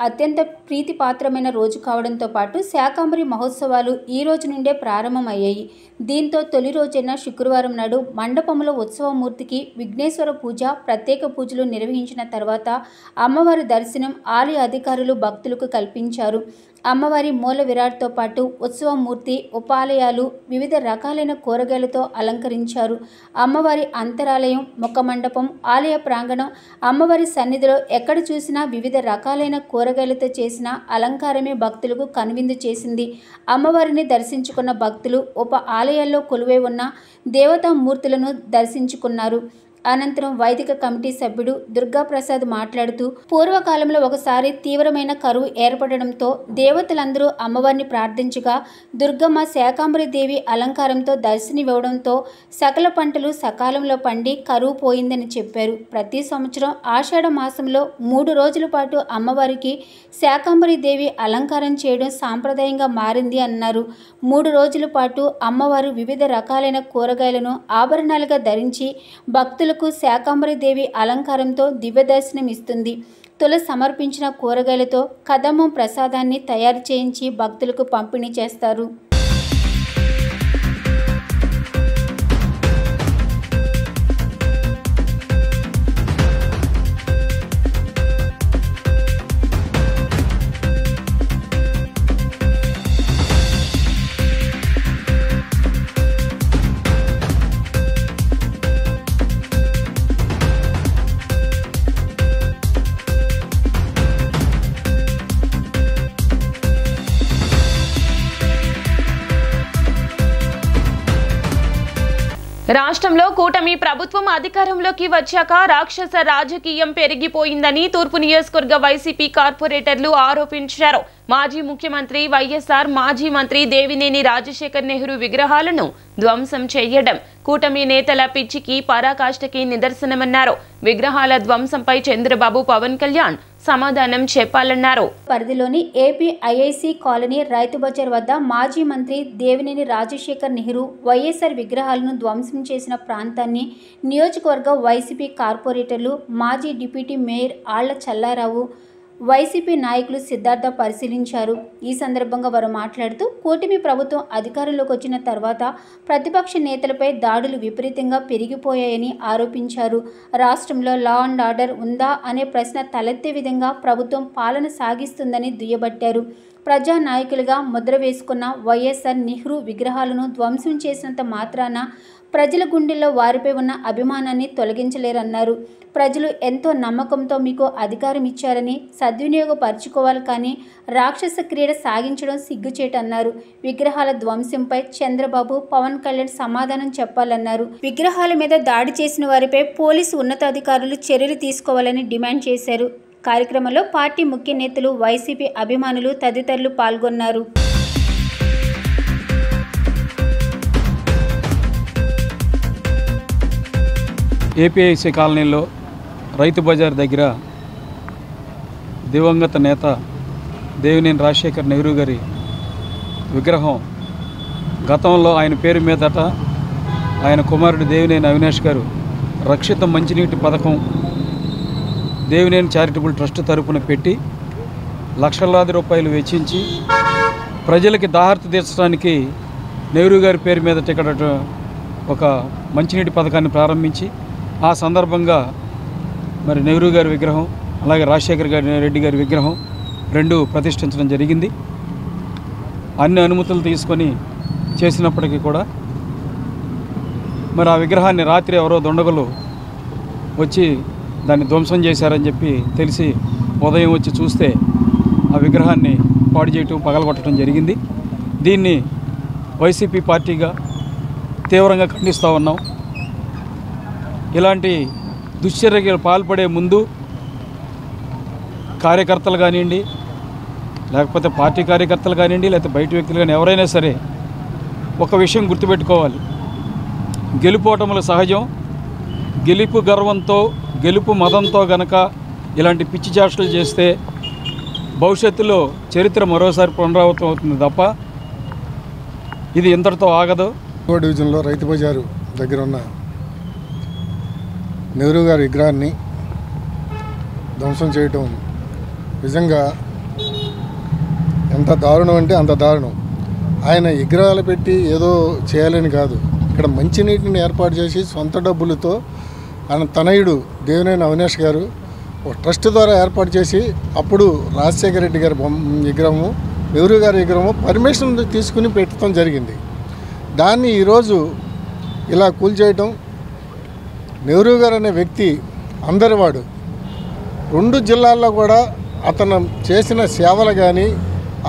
Speaker 3: అత్యంత ప్రీతిపాత్రమైన రోజు కావడంతో పాటు శాకంబరి మహోత్సవాలు ఈ రోజు నుండే ప్రారంభమయ్యాయి. దీంతో తొలి రోజైన శుక్రవారం నాడు మండపంలో ఉత్సవమూర్తికి విఘ్నేశ్వర పూజ, ప్రత్యేక పూజలు నిర్వహించిన తర్వాత అమ్మవారి దర్శనం ఆలయ అధికారులు భక్తులకు కల్పించారు. అమ్మవారి మూల విరాట్తో పాటు ఉత్సవమూర్తి, ఉపాలయాలు వివిధ రకాలైన కూరగాయలతో అలంకరించారు. అమ్మవారి అంతరాలయం, ముఖమండపం, ఆలయ ప్రాంగణం, అమ్మవారి సన్నిధిలో ఎక్కడ చూసినా వివిధ రకాలైన కూరగాయలతో చేసిన అలంకారమే భక్తులకు కనువిందు చేసింది. అమ్మవారిని దర్శించుకున్న భక్తులు ఉప ఆలయాల్లో కొలువై ఉన్న దేవతామూర్తులను దర్శించుకున్నారు. అనంతరం వైదిక కమిటీ సభ్యుడు దుర్గాప్రసాద్ మాట్లాడుతూ, పూర్వకాలంలో ఒకసారి తీవ్రమైన కరువు ఏర్పడడంతో దేవతలందరూ అమ్మవారిని ప్రార్థించగా దుర్గమ్మ శాకంబరీదేవి అలంకారంతో దర్శనమివ్వడంతో సకల పంటలు సకాలంలో పండి కరువు పోయిందని చెప్పారు. ప్రతి సంవత్సరం ఆషాఢ మాసంలో 3 రోజుల పాటు అమ్మవారికి శాకంబరీదేవి అలంకారం చేయడం సాంప్రదాయంగా మారింది అన్నారు. 3 రోజుల పాటు అమ్మవారు వివిధ రకాలైన కూరగాయలను ఆభరణాలుగా ధరించి భక్తులు శాకంబరీదేవి అలంకారంతో దివ్య దర్శనం ఇస్తుంది. తొలి సమర్పించిన కూరగాయలతో కదమ్మం ప్రసాదాన్ని తయారు చేయించి భక్తులకు పంపిణీ చేస్తారు.
Speaker 1: రాష్ట్రంలో కూటమి ప్రభుత్వం అధికారంలోకి వచ్చాక రాక్షస రాజకీయం పెరిగిపోయిందని తూర్పు నియోజకవర్గ వైసీపీ కార్పొరేటర్లు ఆరోపించారు. మాజీ ముఖ్యమంత్రి వైఎస్ఆర్, మాజీ మంత్రి దేవినేని రాజశేఖర్ నెహ్రూ విగ్రహాలను ధ్వంసం చేయడం కూటమి నేతల పిచ్చికి పరాకాష్ఠకి నిదర్శనమన్నారు. విగ్రహాల ధ్వంసంపై చంద్రబాబు, పవన్ కళ్యాణ్ సమాధానం చెప్పాలన్నారు.
Speaker 3: పరిధిలోని AP IIC colony Rythu Bazar వద్ద మాజీ మంత్రి దేవినేని రాజశేఖర్ నెహ్రూ వైఎస్ఆర్ విగ్రహాలను ధ్వంసం చేసిన ప్రాంతాన్ని నియోజకవర్గ వైసీపీ కార్పొరేటర్లు, మాజీ డిప్యూటీ మేయర్ ఆళ్ల చల్లారావు, వైసీపీ నాయకులు సిద్ధార్థ పరిశీలించారు. ఈ సందర్భంగా వారు మాట్లాడుతూ కూటమి ప్రభుత్వం అధికారంలోకి వచ్చిన తర్వాత ప్రతిపక్ష నేతలపై దాడులు విపరీతంగా పెరిగిపోయాయని ఆరోపించారు. రాష్ట్రంలో లా అండ్ ఆర్డర్ ఉందా అనే ప్రశ్న తలెత్తే విధంగా ప్రభుత్వం పాలన సాగిస్తుందని దుయ్యబట్టారు. ప్రజా నాయకులుగా ముద్ర వేసుకున్న వైఎస్ఆర్, నెహ్రూ విగ్రహాలను ధ్వంసం చేసినంత మాత్రాన ప్రజల గుండెల్లో వారిపై ఉన్న అభిమానాన్ని తొలగించలేరన్నారు. ప్రజలు ఎంతో నమ్మకంతో మీకు అధికారం ఇచ్చారని సద్వినియోగపరచుకోవాలి, కానీ రాక్షస క్రీడ సాగించడం సిగ్గుచేటన్నారు. విగ్రహాల ధ్వంసంపై చంద్రబాబు, పవన్ కళ్యాణ్ సమాధానం చెప్పాలన్నారు. విగ్రహాల మీద దాడి చేసిన వారిపై పోలీసు ఉన్నతాధికారులు చర్యలు తీసుకోవాలని డిమాండ్ చేశారు. కార్యక్రమంలో పార్టీ ముఖ్య నేతలు, వైసీపీ అభిమానులు తదితరులు పాల్గొన్నారు.
Speaker 11: ఏపీఐసి కాలనీలో రైతు బజార్ దగ్గర దివంగత నేత దేవినేని రాజశేఖర్ నెహ్రూ గారి విగ్రహం గతంలో ఆయన పేరు మీదట ఆయన కుమారుడు దేవినేని అవినాష్ గారు రక్షిత మంచినీటి పథకం దేవినేని చారిటబుల్ ట్రస్ట్ తరపున పెట్టి లక్షలాది రూపాయలు వెచ్చించి ప్రజలకి దాహార్తి తీర్చడానికి నెహ్రూ గారి పేరు మీదట ఇక్కడ ఒక మంచినీటి పథకాన్ని ప్రారంభించి ఆ సందర్భంగా మరి నెహ్రూ గారి విగ్రహం అలాగే రాజశేఖర్ రెడ్డి గారి విగ్రహం రెండు ప్రతిష్ఠించడం జరిగింది. అన్ని అనుమతులు తీసుకొని చేసినప్పటికీ కూడా మరి ఆ విగ్రహాన్ని రాత్రి ఎవరో దొండగలు వచ్చి దాన్ని ధ్వంసం చేశారని చెప్పి తెలిసి ఉదయం వచ్చి చూస్తే ఆ విగ్రహాన్ని పాడు చేయటం, పగలగొట్టడం జరిగింది. దీన్ని వైసీపీ పార్టీగా తీవ్రంగా ఖండిస్తూ ఉన్నాం. ఇలాంటి దుశ్చర్యలు పాల్పడే ముందు కార్యకర్తలు కానివ్వండి, లేకపోతే పార్టీ కార్యకర్తలు కానివ్వండి, లేకపోతే బయట వ్యక్తులు కానీ ఎవరైనా సరే ఒక విషయం గుర్తుపెట్టుకోవాలి. గెలుపోవటములు సహజం. గెలుపు గర్వంతో, గెలుపు మదంతో గనక ఇలాంటి పిచ్చి చేష్టలు చేస్తే భవిష్యత్తులో చరిత్ర మరోసారి పునరావృతం అవుతుంది తప్ప ఇది ఇంతటితో ఆగదు.
Speaker 12: డివిజన్లో రైతు బజారు దగ్గర ఉన్న నెహ్రూ గారి విగ్రహాన్ని ధ్వంసం చేయటం నిజంగా ఎంత దారుణం అంటే అంత దారుణం. ఆయన విగ్రహాలు పెట్టి ఏదో చేయాలని కాదు, ఇక్కడ మంచినీటిని ఏర్పాటు చేసి సొంత డబ్బులతో ఆయన తనయుడు దేవినేని అవినాష్ గారు ఒక ట్రస్ట్ ద్వారా ఏర్పాటు చేసి అప్పుడు రాజశేఖర రెడ్డి గారి విగ్రహము, నెహ్రూ గారి విగ్రహము పర్మిషన్ తీసుకుని పెట్టడం జరిగింది. దాన్ని ఈరోజు ఇలా కూల్చేయటం. నెహ్రూ గారు అనే వ్యక్తి అందరివాడు. 2 జిల్లాల్లో కూడా అతను చేసిన సేవలు కానీ,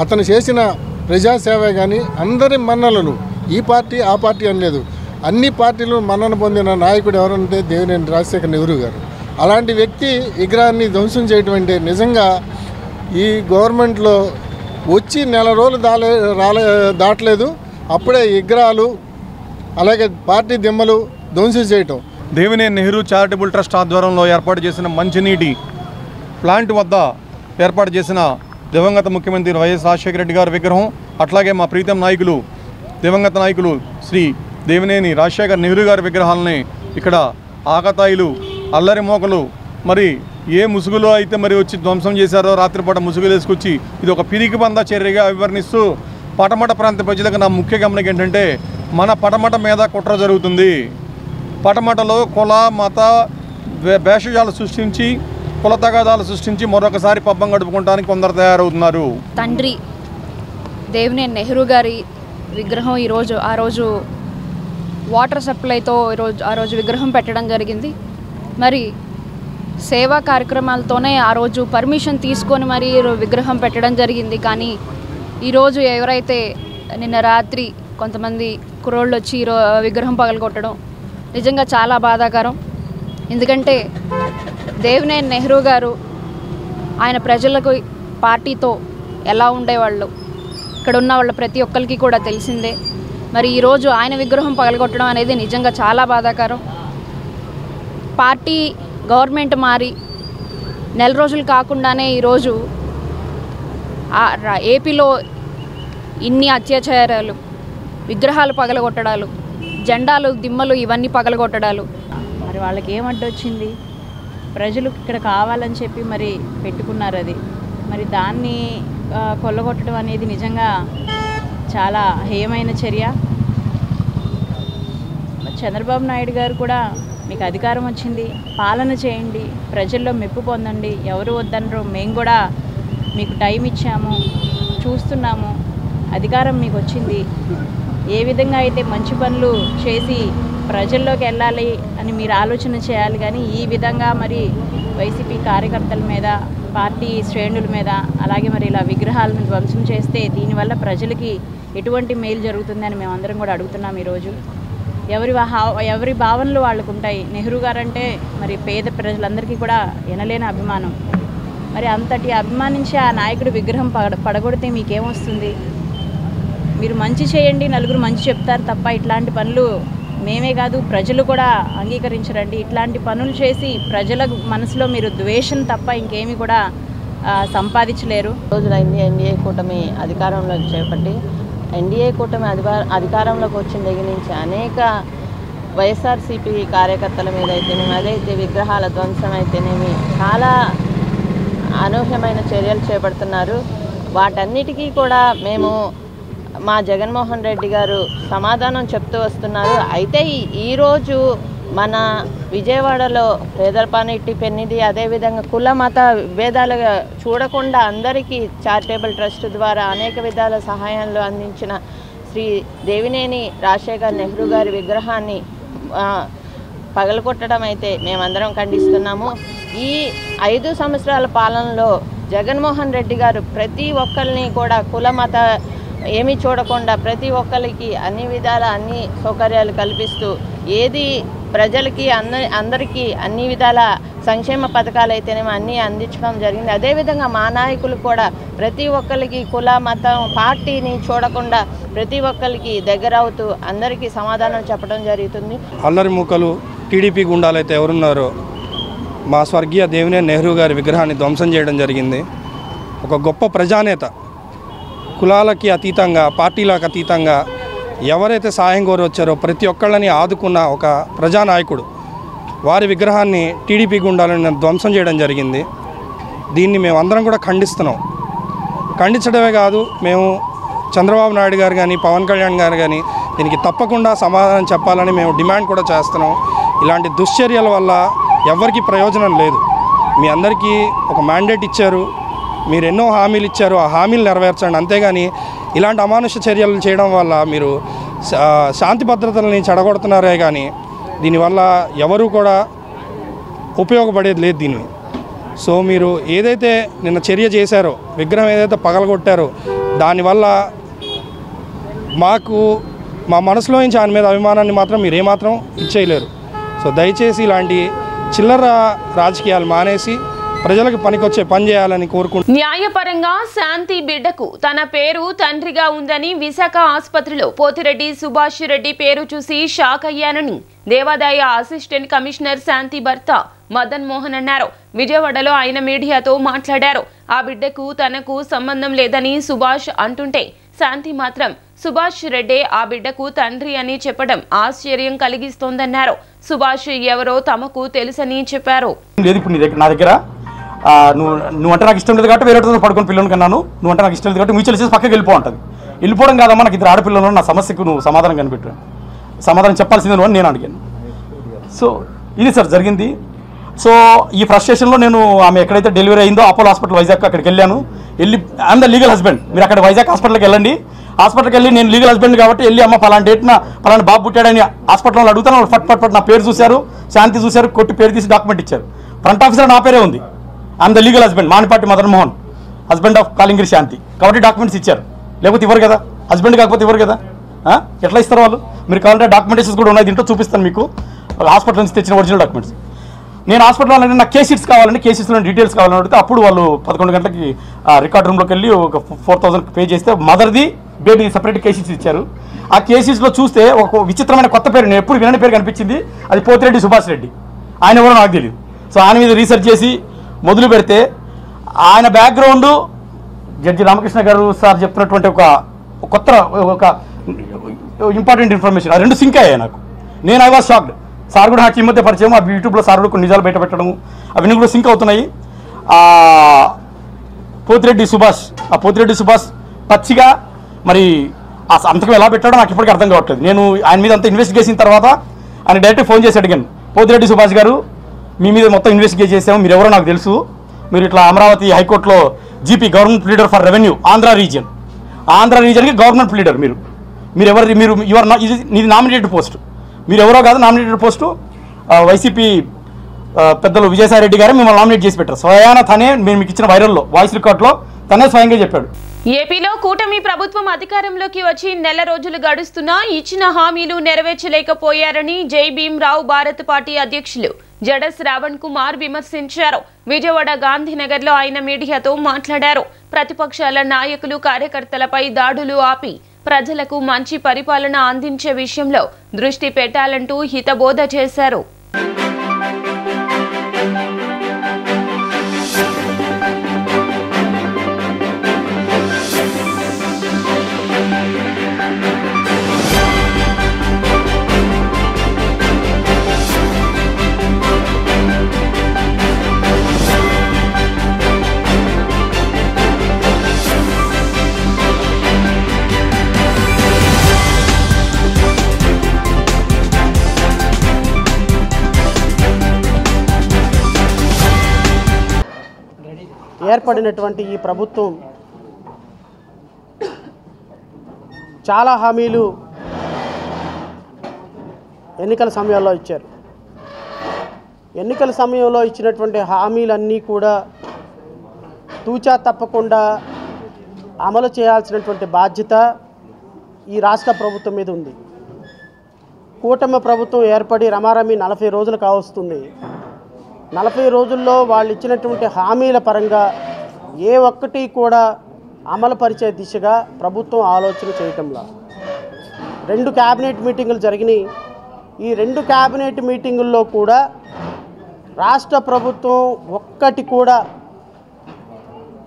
Speaker 12: అతను చేసిన ప్రజాసేవ కానీ అందరి మన్ననలు, ఈ పార్టీ ఆ పార్టీ అని లేదు, అన్ని పార్టీలు మన్నన పొందిన నాయకుడు ఎవరంటే దేవినేని రాజశేఖర్ నెహ్రూ గారు. అలాంటి వ్యక్తి విగ్రహాన్ని ధ్వంసం చేయటం అంటే నిజంగా ఈ గవర్నమెంట్లో వచ్చి నెల రోజులు దాటలేదు, అప్పుడే విగ్రహాలు అలాగే పార్టీ దిమ్మలు ధ్వంసం చేయటం.
Speaker 13: దేవినేని నెహ్రూ చారిటబుల్ ట్రస్ట్ ఆధ్వర్యంలో ఏర్పాటు చేసిన మంచినీటి ప్లాంట్ వద్ద ఏర్పాటు చేసిన దివంగత ముఖ్యమంత్రి వైఎస్ రాజశేఖర రెడ్డి గారి విగ్రహం, అట్లాగే మా ప్రీతం నాయకులు దివంగత నాయకులు శ్రీ దేవినేని రాజశేఖర్ నెహ్రూ గారి విగ్రహాలని ఇక్కడ ఆకతాయిలు, అల్లరి మోకలు మరి ఏ ముసుగులో అయితే మరి వచ్చి ధ్వంసం చేశారో రాత్రిపూట ముసుగులు వేసుకొచ్చి ఇది ఒక పిరికి బంద చర్యగా వివరణిస్తూ పటమట ప్రాంత ప్రజలకు నా ముఖ్య గమనిక ఏంటంటే మన పటమట మీద కుట్ర జరుగుతుంది. పటమటలో కుల మత భేషజాలు సృష్టించి, కుల తగాదాలు సృష్టించి మరొకసారి పబ్బం గడుపుకోవడానికి కొందరు తయారవుతున్నారు.
Speaker 14: తండ్రి దేవినేని నెహ్రూ గారి విగ్రహం ఆ రోజు వాటర్ సప్లైతో ఆ రోజు విగ్రహం పెట్టడం జరిగింది. మరి సేవా కార్యక్రమాలతోనే ఆ రోజు పర్మిషన్ తీసుకొని మరి విగ్రహం పెట్టడం జరిగింది. కానీ ఈరోజు ఎవరైతే నిన్న రాత్రి కొంతమంది కుర్రోళ్ళు వచ్చి విగ్రహం పగలగొట్టడం, నిజంగా చాలా బాధాకరం. ఎందుకంటే దేవినేని నెహ్రూ గారు ఆయన ప్రజలకు పార్టీతో ఎలా ఉండేవాళ్ళు ఇక్కడ ఉన్న వాళ్ళ ప్రతి ఒక్కరికి కూడా తెలిసిందే. మరి ఈరోజు ఆయన విగ్రహం పగలగొట్టడం అనేది నిజంగా చాలా బాధాకరం. పార్టీ గవర్నమెంట్ మారి నెల రోజులు కాకుండానే ఈరోజు ఏపీలో ఇన్ని అత్యాచారాలు, విగ్రహాలు పగలగొట్టడాలు, జెండాలు దిమ్మలు ఇవన్నీ పగలగొట్టడాలు.
Speaker 15: మరి వాళ్ళకి ఏమడ్డొచ్చింది? ప్రజలు ఇక్కడ కావాలని చెప్పి మరి పెట్టుకున్నారు. అది మరి దాన్ని కొల్లగొట్టడం అనేది నిజంగా చాలా హేయమైన చర్య. చంద్రబాబు నాయుడు గారు కూడా మీకు అధికారం వచ్చింది, పాలన చేయండి, ప్రజల్లో మెప్పు పొందండి, ఎవరు వద్దనరు, మేము కూడా మీకు టైం ఇచ్చాము, చూస్తున్నాము, అధికారం మీకు వచ్చింది, ఏ విధంగా అయితే మంచి పనులు చేసి ప్రజల్లోకి వెళ్ళాలి అని మీరు ఆలోచన చేయాలి. కానీ ఈ విధంగా మరి వైసీపీ కార్యకర్తల మీద, పార్టీ శ్రేణుల మీద, అలాగే మరి ఇలా విగ్రహాలను ధ్వంసం చేస్తే దీనివల్ల ప్రజలకి ఎటువంటి మేలు జరుగుతుందని మేమందరం కూడా అడుగుతున్నాం. ఈరోజు ఎవరి భావనలు వాళ్ళకు ఉంటాయి. నెహ్రూ గారంటే మరి పేద ప్రజలందరికీ కూడా ఎనలేని అభిమానం. మరి అంతటి అభిమానించి ఆ నాయకుడు విగ్రహం పడగొడితే మీకేమొస్తుంది? మీరు మంచి చేయండి, నలుగురు మంచి చెప్తారు తప్ప ఇట్లాంటి పనులు మేమే కాదు ప్రజలు కూడా అంగీకరించరండి. ఇట్లాంటి పనులు చేసి ప్రజల మనసులో మీరు ద్వేషం తప్ప ఇంకేమీ కూడా సంపాదించలేరు.
Speaker 16: రోజులైంది ఎన్డీఏ కూటమి అధికారంలోకి చేపట్టి, ఎన్డీఏ కూటమి అధికారంలోకి వచ్చిన దగ్గర నుంచి అనేక వైఎస్ఆర్సీపీ కార్యకర్తల మీద అయితేనేమి, అదైతే విగ్రహాల ధ్వంసం అయితేనేమి చాలా అనూహ్యమైన చర్యలు చేపడుతున్నారు. వాటన్నిటికీ కూడా మేము మా జగన్మోహన్ రెడ్డి గారు సమాధానం చెప్తూ వస్తున్నారు. అయితే ఈరోజు మన విజయవాడలో పేదలపానెట్టి పెన్నిది, అదేవిధంగా కుల మత విభేదాలుగా చూడకుండా అందరికీ చారిటబుల్ ట్రస్ట్ ద్వారా అనేక విధాల సహాయాలు అందించిన శ్రీ దేవినేని రాజశేఖర్ నెహ్రూ గారి విగ్రహాన్ని పగలగొట్టడం అయితే మేమందరం ఖండిస్తున్నాము. ఈ 5 సంవత్సరాల పాలనలో జగన్మోహన్ రెడ్డి గారు ప్రతి ఒక్కరిని కూడా కుల మత ఏమీ చూడకుండా ప్రతి ఒక్కరికి అన్ని విధాల అన్ని సౌకర్యాలు కల్పిస్తూ ఏది ప్రజలకి అందరికీ అన్ని విధాల సంక్షేమ పథకాలు అయితేనేమో అన్నీ అందించడం జరిగింది. అదేవిధంగా మా నాయకులు కూడా ప్రతి ఒక్కరికి కుల మతం పార్టీని చూడకుండా ప్రతి ఒక్కరికి దగ్గర అవుతూ అందరికీ సమాధానం చెప్పడం జరుగుతుంది.
Speaker 17: అల్లరి మూకలు టీడీపీ గుండాలైతే ఎవరున్నారో మా స్వర్గీయ దేవినేని నెహ్రూ గారి విగ్రహాన్ని ధ్వంసం చేయడం జరిగింది. ఒక గొప్ప ప్రజానేత, కులాలకి అతీతంగా పార్టీలకు అతీతంగా ఎవరైతే సాయం కోరి వచ్చారో ప్రతి ఒక్కళ్ళని ఆదుకున్న ఒక ప్రజానాయకుడు, వారి విగ్రహాన్ని టీడీపీ గుండాలని ధ్వంసం చేయడం జరిగింది. దీన్ని మేము అందరం కూడా ఖండిస్తున్నాం. ఖండించడమే కాదు, మేము చంద్రబాబు నాయుడు గారు కానీ పవన్ కళ్యాణ్ గారు కానీ దీనికి తప్పకుండా సమాధానం చెప్పాలని మేము డిమాండ్ కూడా చేస్తున్నాం. ఇలాంటి దుశ్చర్యల వల్ల ఎవరికి ప్రయోజనం లేదు. మీ అందరికీ ఒక మ్యాండేట్ ఇచ్చారు, మీరు ఎన్నో హామీలు ఇచ్చారు, ఆ హామీలు నెరవేర్చండి. అంతేగాని ఇలాంటి అమానుష చర్యలు చేయడం వల్ల మీరు శాంతి భద్రతలని చెడగొడుతున్నారే కానీ దీనివల్ల ఎవరు కూడా ఉపయోగపడేది లేదు దీన్ని. సో మీరు ఏదైతే నిన్న చర్య చేశారో, విగ్రహం ఏదైతే పగలగొట్టారో, దానివల్ల మా మనసులో నుంచి ఆయన మీద అభిమానాన్ని మాత్రం మీరు ఏమాత్రం ఇచ్చేయలేరు. సో దయచేసి ఇలాంటి చిల్లర రాజకీయాలు మానేసి ప్రజలకు పనికొచ్చే పని చేయాలని కోరుకుంటున్నాను.
Speaker 1: న్యాయపరంగా శాంతి బిడ్డకు తన పేరు తండ్రిగా ఉందని విశాఖ ఆసుపత్రిలో పోతిరెడ్డి సుభాష్ రెడ్డి పేరు చూసి షాక్ అయ్యానని దేవాదాయ అసిస్టెంట్ కమిషనర్ శాంతి భర్త మదన్ మోహన్ అన్నారు. విజయవాడలో ఆయన మీడియాతో మాట్లాడారు. ఆ బిడ్డకు తనకు సంబంధం లేదని సుభాష్ అంటుంటే శాంతి మాత్రం సుభాష్ రెడ్డి ఆ బిడ్డకు తండ్రి అని చెప్పడం ఆశ్చర్యం కలిగిస్తోందన్నారు. సుభాష్ ఎవరో తమకు తెలుసని చెప్పారు.
Speaker 18: నా దగ్గర నువ్వు అంటే నాకు ఇష్టం లేదు కాబట్టి వేరే పడుకొని పిల్లలు కన్నాను, నువ్వు అంటే నాకు ఇష్టం లేదు కాబట్టి మ్యూచువల్ చేసి పక్కకి వెళ్ళిపో ఉంటుంది. వెళ్ళిపోవడం కాదమ్మా, నాకు ఇద్దరు ఆడపిల్లలు, నా సమస్యకు నువ్వు సమాధానం కనిపెట్టాను, సమాధానం చెప్పాల్సిందే నువ్వు అని నేను అడిగాను. సో ఇది సార్ జరిగింది. సో ఈ ఫ్రస్ట్రేషన్లో నేను ఆమె ఎక్కడైతే డెలివరీ అయిందో అపోలో హాస్పిటల్ వైజాగ్ అక్కడికి వెళ్ళాను. ఐఎమ్ ద లీగల్ హస్బెండ్, మీరు అక్కడ వైజాగ్ హాస్పిటల్కి వెళ్ళండి. హాస్పిటల్కి వెళ్ళి నేను లీగల్ హస్బెండ్ కాబట్టి వెళ్ళి అమ్మ పలానా డేట్న పలానా బాబు పుట్టాడని హాస్పిటల్లో అడుగుతాను. వాళ్ళు ఫట్ ఫట్ ఫట్ నా పేరు చూశారు, శాంతి చూశారు, కొట్టి పేరు తీసి డాక్యుమెంట్ ఇచ్చారు. ఫ్రంట్ ఆఫీసర్ నా పేరే ఉంది. I'm the legal husband, Manipati Madan Mohan, husband of Kalingiri Shanti, కాబట్టి డాక్యుమెంట్స్ ఇచ్చారు. లేకపోతే ఇవ్వరు కదా, హస్బెండ్ కాకపోతే ఇవ్వరు కదా. ఎట్లా ఇస్తారు వాళ్ళు? మీరు కావాలంటే డాక్యుమెంటేషన్స్ కూడా ఉన్నాయి, దీంట్లో చూపిస్తాను మీకు. హాస్పిటల్ నుంచి తెచ్చిన ఒరిజినల్ డాక్యుమెంట్స్. నేను హాస్పిటల్లో అంటే నాకు కేసీట్స్ కావాలండి, కేసీస్లో డీటెయిల్స్ కావాలని అడిగితే అప్పుడు వాళ్ళు 11 గంటలకి రికార్డ్ రూమ్లోకి వెళ్ళి ఒక 4000 పే చేస్తే మదర్ది బేబీ సపరేట్ కేసీస్ ఇచ్చారు. ఆ కేసీస్లో చూస్తే ఒక విచిత్రమైన కొత్త పేరు, నేను ఎప్పుడు వినని పేరు కనిపించింది. అది పోతిరెడ్డి సుభాష్ రెడ్డి. ఆయన ఎవరో నాకు తెలియదు. సో ఆయన మీద రీసెర్చ్ చేసి మొదలు పెడితే ఆయన బ్యాక్గ్రౌండ్ జడ్జి రామకృష్ణ గారు సార్ చెప్పినటువంటి ఒక ఇంపార్టెంట్ ఇన్ఫర్మేషన్, ఆ రెండు సింక్ అయ్యాయి నాకు. నేను ఐ వాజ్ షాక్డ్. సార్ కూడా నాకు ఈ మధ్య పరిచయం, ఆ యూట్యూబ్లో సార్ కూడా కొన్ని నిజాలు బయట పెట్టడం అవన్నీ కూడా సింక్ అవుతున్నాయి. పోతిరెడ్డి సుభాష్ పచ్చిగా మరి ఆ సంతకం ఎలా పెట్టాడో నాకు ఇప్పటికీ అర్థం కావట్లేదు. నేను ఆయన మీద అంతా ఇన్వెస్టిగేషన్ తర్వాత ఆయన డైరెక్ట్ ఫోన్ చేసి అడిగాను, పోతిరెడ్డి సుభాష్ గారు మీ మీద మొత్తం ఇన్వెస్టిగేట్ చేసాము, మీరు ఎవరో నాకు తెలుసు, మీరు ఇట్లా అమరావతి హైకోర్టులో GP government leader for revenue Andhra రీజియన్కి గవర్నమెంట్ లీడర్, మీరు ఎవరు, ఇది నామినేటెడ్ పోస్ట్, మీరు ఎవరో కాదు నామినేటెడ్ పోస్టు. వైసీపీ పెద్దలు విజయసాయి రెడ్డి గారు మిమ్మల్ని నామినేట్ చేసి పెట్టారు. స్వయాన తనే మేము మీకు ఇచ్చిన వైరల్లో వాయిస్ రికార్డులో తనే స్వయంగా చెప్పాడు.
Speaker 1: ఏపీలో కూటమి ప్రభుత్వం అధికారంలోకి వచ్చి నెల రోజులు గడుస్తున్నా ఇచ్చిన హామీలు నెరవేర్చలేకపోయారని జై భీమ్ రావు భారత్ పార్టీ అధ్యక్షులు జడ శ్రావణ్ కుమార్ విమర్శించారు. విజయవాడ గాంధీనగర్లో ఆయన మీడియాతో మాట్లాడారు. ప్రతిపక్షాల నాయకులు కార్యకర్తలపై దాడులు ఆపి ప్రజలకు మంచి పరిపాలన అందించే విషయంలో దృష్టి పెట్టాలంటూ హితబోధ చేశారు.
Speaker 19: ఏర్పడినటువంటి ఈ ప్రభుత్వం చాలా హామీలు ఎన్నికల సమయంలో ఇచ్చారు. ఎన్నికల సమయంలో ఇచ్చినటువంటి హామీలన్నీ కూడా తూచా తప్పకుండా అమలు చేయాల్సినటువంటి బాధ్యత ఈ రాష్ట్ర ప్రభుత్వం మీద ఉంది. కూటమి ప్రభుత్వం ఏర్పడి రమారమి 40 రోజులు కావస్తుంది. 40 రోజుల్లో వాళ్ళు ఇచ్చినటువంటి హామీల పరంగా ఏ ఒక్కటి కూడా అమలుపరిచే దిశగా ప్రభుత్వం ఆలోచన చేయటంలా 2 క్యాబినెట్ మీటింగులు జరిగినాయి. ఈ 2 క్యాబినెట్ మీటింగుల్లో కూడా రాష్ట్ర ప్రభుత్వం ఒక్కటి కూడా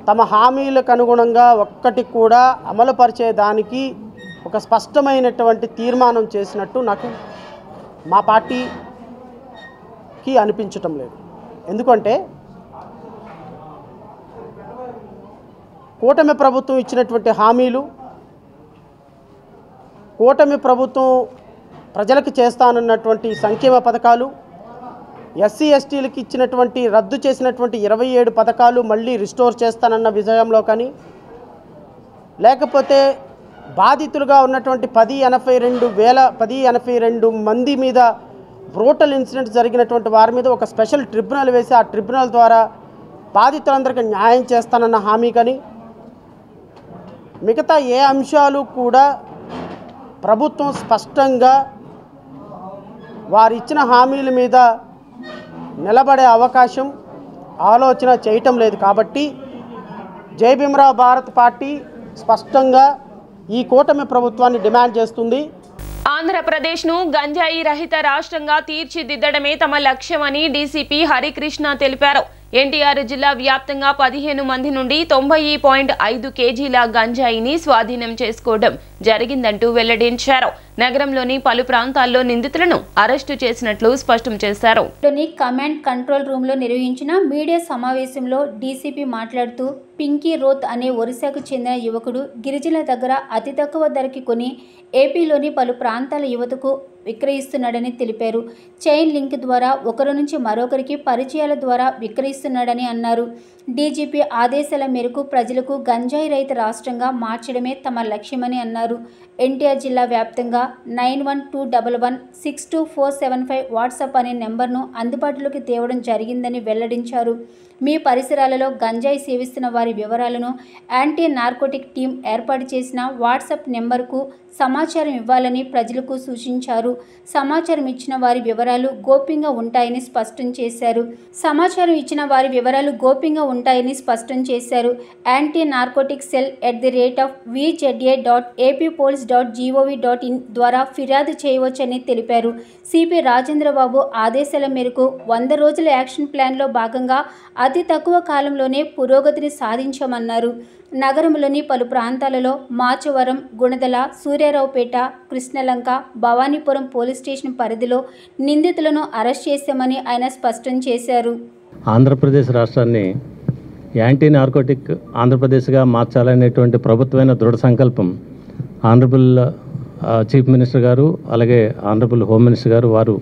Speaker 19: తమ హామీలకు అనుగుణంగా ఒక్కటి కూడా అమలుపరిచేదానికి ఒక స్పష్టమైనటువంటి తీర్మానం చేసినట్టు నాకు మా పార్టీకి అనిపించటం లేదు. ఎందుకంటే కూటమి ప్రభుత్వం ఇచ్చినటువంటి హామీలు, కూటమి ప్రభుత్వం ప్రజలకు చేస్తానన్నటువంటి సంక్షేమ పథకాలు, ఎస్సీ ఎస్టీలకు ఇచ్చినటువంటి రద్దు చేసినటువంటి 27 పథకాలు మళ్ళీ రిస్టోర్ చేస్తానన్న విషయంలో కానీ, లేకపోతే బాధితులుగా ఉన్నటువంటి 1082 మంది మీద బ్రూటల్ ఇన్సిడెంట్ జరిగినటువంటి వారి మీద ఒక స్పెషల్ ట్రిబ్యునల్ వేసి ఆ ట్రిబ్యునల్ ద్వారా బాధితులందరికీ న్యాయం చేస్తానన్న హామీ కానీ, మిగతా ఏ అంశాలు కూడా ప్రభుత్వం స్పష్టంగా వారు ఇచ్చిన హామీల మీద నిలబడే అవకాశం ఆలోచన చేయటం లేదు. కాబట్టి జై భీమ్ రావు భారత్ పార్టీ స్పష్టంగా ఈ కూటమి ప్రభుత్వాన్ని డిమాండ్ చేస్తుంది.
Speaker 1: ఆంధ్రప్రదేశ్ను గంజాయి రహిత రాష్ట్రంగా తీర్చిదిద్దడమే తమ లక్ష్యమని డీసీపీ హరికృష్ణ తెలిపారు. ఎన్టీఆర్ జిల్లా వ్యాప్తంగా 15 మంది నుండి 90.5 కేజీల గంజాయిని స్వాధీనం చేసుకోవడం జరిగిందంటూ వెల్లడించారు. నగరంలోని పలు ప్రాంతాల్లో నిందితులను అరెస్టు చేసినట్లు స్పష్టం చేశారు.
Speaker 3: కమాండ్ కంట్రోల్ రూమ్లో నిర్వహించిన మీడియా సమావేశంలో డీసీపీ మాట్లాడుతూ పింకీ రోత్ అనే ఒరిస్సాకు చెందిన యువకుడు గిరిజనుల దగ్గర అతి తక్కువ ధరకి కొని ఏపీలోని పలు ప్రాంతాల యువతకు విక్రయిస్తున్నాడని తెలిపారు. చైన్ లింక్ ద్వారా ఒకరి నుంచి మరొకరికి పరిచయాల ద్వారా విక్రయిస్తున్నాడని అన్నారు. డీజీపీ ఆదేశాల మేరకు ప్రజలకు గంజాయి రహిత రాష్ట్రంగా మార్చడమే తమ లక్ష్యమని అన్నారు. ఎన్టీఆర్ జిల్లా వ్యాప్తంగా 9121162475 వాట్సాప్ అనే నెంబర్ను అందుబాటులోకి తేవడం జరిగిందని వెల్లడించారు. మీ పరిసరాలలో గంజాయి సేవిస్తున్న వారి వివరాలను యాంటీ నార్కోటిక్ టీం ఏర్పాటు చేసిన వాట్సాప్ నెంబర్కు సమాచారం ఇవ్వాలని ప్రజలకు సూచించారు. సమాచారం ఇచ్చిన వారి వివరాలు గోప్యంగా ఉంటాయని స్పష్టం చేశారు. యాంటీ నార్కోటిక్ సెల్ @VZA.APpolice.gov.in ద్వారా ఫిర్యాదు చేయవచ్చని తెలిపారు. సిపి రాజేంద్రబాబు ఆదేశాల మేరకు 100 రోజుల యాక్షన్ ప్లాన్లో భాగంగా అతి తక్కువ కాలంలోనే పురోగతిని సాధించామన్నారు. నగరంలోని పలు ప్రాంతాలలో మాచవరం, గుణదల, సూర్యారావుపేట, కృష్ణలంక, భవానీపురం పోలీస్ స్టేషన్ పరిధిలో నిందితులను అరెస్ట్ చేశామని ఆయన స్పష్టం చేశారు.
Speaker 20: ఆంధ్రప్రదేశ్ రాష్ట్రాన్ని యాంటీ నార్కోటిక్ ఆంధ్రప్రదేశ్గా మార్చాలనేటువంటి ప్రభుత్వమైన దృఢ సంకల్పం ఆనరబుల్ చీఫ్ మినిస్టర్ గారు అలాగే ఆనరబుల్ హోమ్ మినిస్టర్ గారు వారు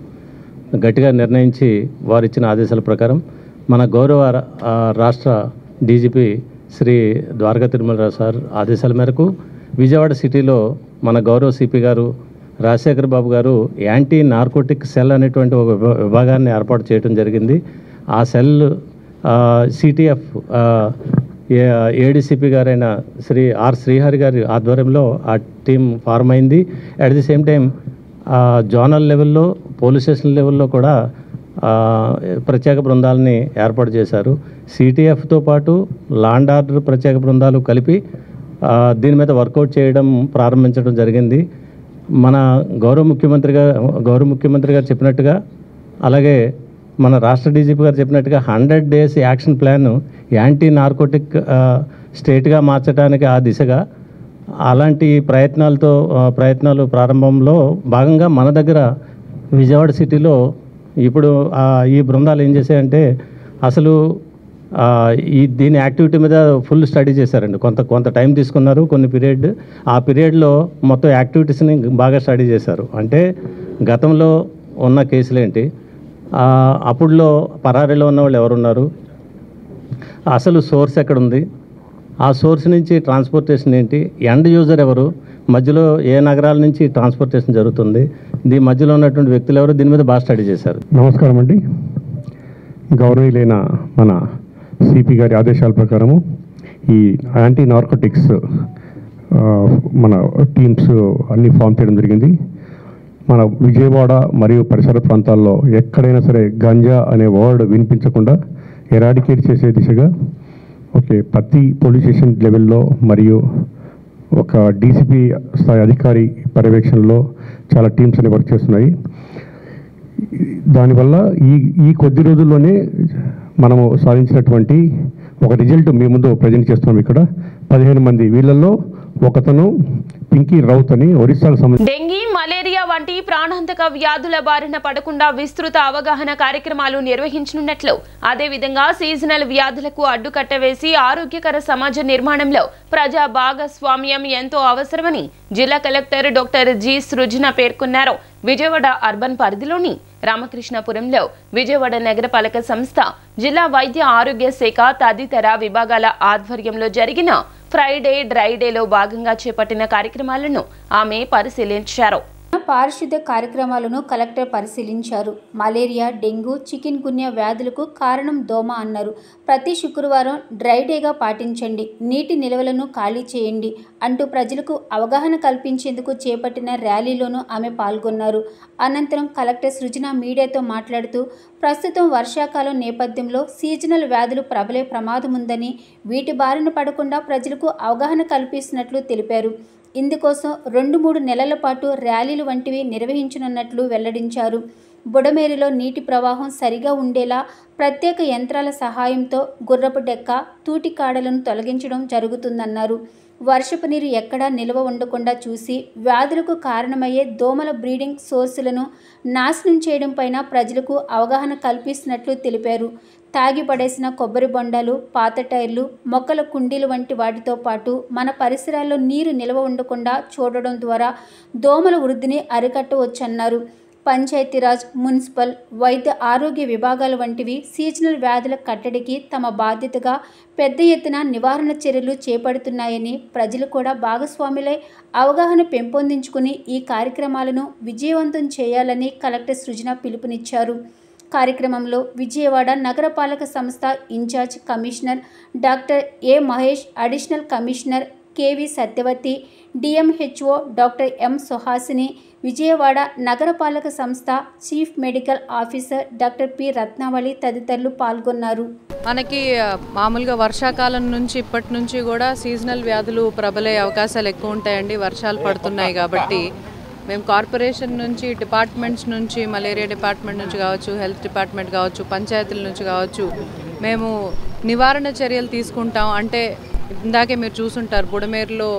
Speaker 20: గట్టిగా నిర్ణయించి వారు ఇచ్చిన ఆదేశాల ప్రకారం మన గౌరవ రాష్ట్ర డీజీపీ శ్రీ ద్వారకా తిరుమలరావు సార్ ఆదేశాల మేరకు విజయవాడ సిటీలో మన గౌరవ సిపి గారు రాజశేఖర్ బాబు గారు యాంటీ నార్కోటిక్ సెల్ అనేటువంటి ఒక విభాగాన్ని ఏర్పాటు చేయడం జరిగింది. ఆ సెల్ సిటిఎఫ్ ఏడీసీపీ గారైన శ్రీ ఆర్ శ్రీహరి గారి ఆధ్వర్యంలో ఆ టీం ఫార్మ్ అయింది. At the same time zonal లెవెల్లో, పోలీస్ స్టేషన్ లెవెల్లో కూడా ప్రత్యేక బృందాలని ఏర్పాటు చేశారు. సిటిఎఫ్తో పాటు లా అండ్ ఆర్డర్ ప్రత్యేక బృందాలు కలిపి దీని మీద వర్కౌట్ చేయడం ప్రారంభించడం జరిగింది. మన గౌరవ ముఖ్యమంత్రి గారు చెప్పినట్టుగా, అలాగే మన రాష్ట్ర డీజీపీ గారు చెప్పినట్టుగా 100 days action plan anti narcotic స్టేట్గా మార్చడానికి ఆ దిశగా అలాంటి ప్రయత్నాలు ప్రారంభంలో భాగంగా మన దగ్గర విజయవాడ సిటీలో ఇప్పుడు ఈ బృందాలు ఏం చేశాయంటే అసలు దీని యాక్టివిటీ మీద ఫుల్ స్టడీ చేశారండి. కొంత టైం తీసుకున్నారు, కొన్ని పీరియడ్. ఆ పీరియడ్లో మొత్తం యాక్టివిటీస్ని బాగా స్టడీ చేశారు. అంటే గతంలో ఉన్న కేసులేంటి, అప్పుడులో పరారీలో ఉన్న వాళ్ళు ఎవరున్నారు, అసలు సోర్స్ ఎక్కడుంది, ఆ సోర్స్ నుంచి ట్రాన్స్పోర్టేషన్ ఏంటి, ఎండ్ యూజర్ ఎవరు, మధ్యలో ఏ నగరాల నుంచి ట్రాన్స్పోర్టేషన్ జరుగుతుంది, దీని మధ్యలో ఉన్నటువంటి వ్యక్తులు ఎవరు, దీని మీద బాగా స్టడీ చేశారు.
Speaker 21: నమస్కారం అండి. గౌరవనీయులైన మన సిపి గారి ఆదేశాల ప్రకారము ఈ యాంటీ నార్కోటిక్స్ మన టీమ్స్ అన్నీ ఫామ్ చేయడం జరిగింది. మన విజయవాడ మరియు పరిసర ప్రాంతాల్లో ఎక్కడైనా సరే గంజా అనే వర్డ్ వినిపించకుండా ఎరాడికేట్ చేసే దిశగా ప్రతి పోలీస్ స్టేషన్ లెవెల్లో మరియు ఒక డీసీపీ స్థాయి అధికారి పర్యవేక్షణలో చాలా టీమ్స్ అనేవి వర్క్ చేస్తున్నాయి. దానివల్ల ఈ కొద్ది రోజుల్లోనే మనము సాధించినటువంటి ఒక రిజల్ట్ మీ ముందు ప్రజెంట్ చేస్తున్నాం. ఇక్కడ 15 మంది, వీళ్ళల్లో ఒకతను పింకీ రౌత్ అని ఒరిస్సాకు సంబంధించి
Speaker 1: డెంగీ, మలేరియా వంటి ప్రాణాంతక వ్యాధుల బారిన పడకుండా విస్తృత అవగాహన కార్యక్రమాలు నిర్వహించనున్నట్లు, అదేవిధంగా సీజనల్ వ్యాధులకు అడ్డుకట్ట వేసి ఆరోగ్యకర సమాజ నిర్మాణంలో ప్రజా భాగస్వామ్యం ఎంతో అవసరమని జిల్లా కలెక్టర్ డాక్టర్ జి సృజన పేర్కొన్నారు. విజయవాడ అర్బన్ పరిధిలోని రామకృష్ణపురంలో విజయవాడ నగరపాలక సంస్థ, జిల్లా వైద్య ఆరోగ్య శాఖ తదితర విభాగాల ఆధ్వర్యంలో జరిగిన ఫ్రైడే డ్రై డేలో భాగంగా చేపట్టిన కార్యక్రమాలను ఆమె పరిశీలించారు.
Speaker 3: పారిశుద్ధ్య కార్యక్రమాలను కలెక్టర్ పరిశీలించారు. మలేరియా, డెంగ్యూ, చికెన్ గున్యా వ్యాధులకు కారణం దోమ అన్నారు. ప్రతి శుక్రవారం డ్రై డేగా పాటించండి, నీటి నిల్వలను ఖాళీ చేయండి అంటూ ప్రజలకు అవగాహన కల్పించేందుకు చేపట్టిన ర్యాలీలోనూ ఆమె పాల్గొన్నారు. అనంతరం కలెక్టర్ సృజన మీడియాతో మాట్లాడుతూ ప్రస్తుతం వర్షాకాలం నేపథ్యంలో సీజనల్ వ్యాధులు ప్రబలే ప్రమాదం ఉందని, వీటి బారిన పడకుండా ప్రజలకు అవగాహన కల్పిస్తున్నట్లు తెలిపారు. ఇందుకోసం 2-3 నెలల పాటు ర్యాలీలు వంటివి నిర్వహించనున్నట్లు వెల్లడించారు. బుడమేరులో నీటి ప్రవాహం సరిగా ఉండేలా ప్రత్యేక యంత్రాల సహాయంతో గుర్రపు డెక్క, తూటి కాడలను తొలగించడం జరుగుతుందన్నారు. వర్షపు నీరు ఎక్కడా నిల్వ ఉండకుండా చూసి వ్యాధులకు కారణమయ్యే దోమల బ్రీడింగ్ సోర్సులను నాశనం చేయడం పైన ప్రజలకు అవగాహన కల్పిస్తున్నట్లు తెలిపారు. తాగి పడేసిన కొబ్బరి బొండాలు, పాత టైర్లు, మొక్కల కుండీలు వంటి వాటితో పాటు మన పరిసరాల్లో నీరు నిల్వ ఉండకుండా చూడడం ద్వారా దోమల వృద్ధిని అరికట్టవచ్చన్నారు. పంచాయతీరాజ్, మున్సిపల్, వైద్య ఆరోగ్య విభాగాలు వంటివి సీజనల్ వ్యాధుల కట్టడికి తమ బాధ్యతగా పెద్ద ఎత్తున నివారణ చర్యలు చేపడుతున్నాయని, ప్రజలు కూడా భాగస్వాములై అవగాహన పెంపొందించుకుని ఈ కార్యక్రమాలను విజయవంతం చేయాలని కలెక్టర్ సృజన పిలుపునిచ్చారు. కార్యక్రమంలో విజయవాడ నగరపాలక సంస్థ in charge commissioner doctor A Mahesh, additional commissioner K V Satyavathi, DMHO doctor M Suhasini, Vijayawada నగరపాలక సంస్థ chief medical officer doctor P Ratnavali తదితరులు పాల్గొన్నారు.
Speaker 2: మనకి మామూలుగా వర్షాకాలం నుంచి ఇప్పటి నుంచి కూడా సీజనల్ వ్యాధులు ప్రబలే అవకాశాలు ఎక్కువ ఉంటాయండి. వర్షాలు పడుతున్నాయి కాబట్టి మేము కార్పొరేషన్ నుంచి, డిపార్ట్మెంట్స్ నుంచి, మలేరియా డిపార్ట్మెంట్ నుంచి కావచ్చు, హెల్త్ డిపార్ట్మెంట్ కావచ్చు, పంచాయతీల నుంచి కావచ్చు, మేము నివారణ చర్యలు తీసుకుంటాం. అంటే ఇందాకే మీరు చూసుంటారు, బుడమేరులో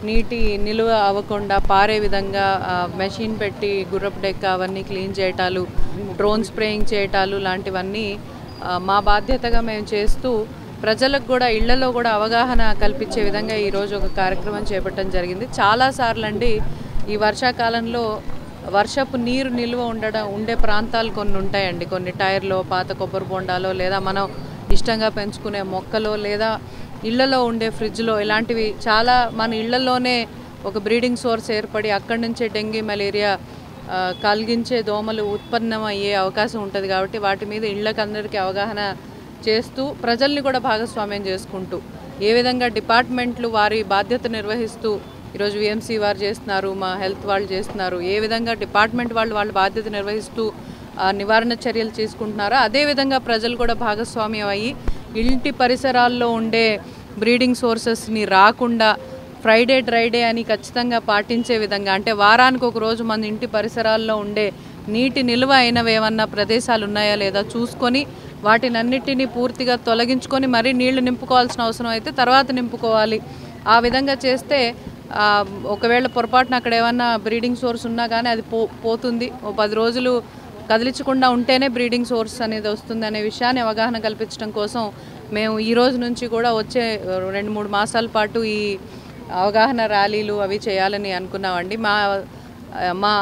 Speaker 2: నీటి నిలువ అవ్వకుండా పారే విధంగా మెషిన్ పెట్టి గుర్రపు డెక్క అవన్నీ క్లీన్ చేయటాలు, డ్రోన్ స్ప్రేయింగ్ చేయటాలు లాంటివన్నీ మా బాధ్యతగా మేము చేస్తూ ప్రజలకు కూడా ఇళ్లలో కూడా అవగాహన కల్పించే విధంగా ఈరోజు ఒక కార్యక్రమం చేపట్టడం జరిగింది. చాలాసార్లు అండి ఈ వర్షాకాలంలో వర్షపు నీరు నిల్వ ఉండే ప్రాంతాలు కొన్ని ఉంటాయండి. కొన్ని టైర్లో, పాత కొబ్బరి బొండాలో, లేదా మనం ఇష్టంగా పెంచుకునే మొక్కలో, లేదా ఇళ్లలో ఉండే ఫ్రిడ్జ్లో, ఇలాంటివి చాలా మన ఇళ్లలోనే ఒక బ్రీడింగ్ సోర్స్ ఏర్పడి అక్కడి నుంచే డెంగీ, మలేరియా కలిగించే దోమలు ఉత్పన్నమయ్యే అవకాశం ఉంటుంది. కాబట్టి వాటి మీద ఇళ్ళకందరికీ అవగాహన చేస్తూ ప్రజల్ని కూడా భాగస్వామ్యం చేసుకుంటూ ఏ విధంగా డిపార్ట్మెంట్లు వారి బాధ్యత నిర్వహిస్తూ ఈరోజు విఎంసీ వారు చేస్తున్నారు, మా హెల్త్ వాళ్ళు చేస్తున్నారు, ఏ విధంగా డిపార్ట్మెంట్ వాళ్ళ బాధ్యత నిర్వహిస్తూ నివారణ చర్యలు తీసుకుంటున్నారో అదేవిధంగా ప్రజలు కూడా భాగస్వామ్యం అయ్యి ఇంటి పరిసరాల్లో ఉండే బ్రీడింగ్ సోర్సెస్ని రాకుండా ఫ్రైడే డ్రై డే అని ఖచ్చితంగా పాటించే విధంగా, అంటే వారానికి ఒక రోజు మన ఇంటి పరిసరాల్లో ఉండే నీటి నిల్వ అయినవి ఏమన్నా ప్రదేశాలు ఉన్నాయా లేదా చూసుకొని వాటినన్నిటినీ పూర్తిగా తొలగించుకొని మరీ నీళ్లు నింపుకోవాల్సిన అవసరం అయితే తర్వాత నింపుకోవాలి. ఆ విధంగా చేస్తే ఒకవేళ పొరపాటున అక్కడ ఏమన్నా బ్రీడింగ్ సోర్స్ ఉన్నా కానీ అది పోతుంది. ఓ 10 రోజులు కదిలించకుండా ఉంటేనే బ్రీడింగ్ సోర్స్ అనేది వస్తుంది అనే విషయాన్ని అవగాహన కల్పించడం కోసం మేము ఈ రోజు నుంచి కూడా వచ్చే 2-3 మాసాల పాటు ఈ అవగాహన ర్యాలీలు అవి చేయాలని అనుకున్నామండి. మా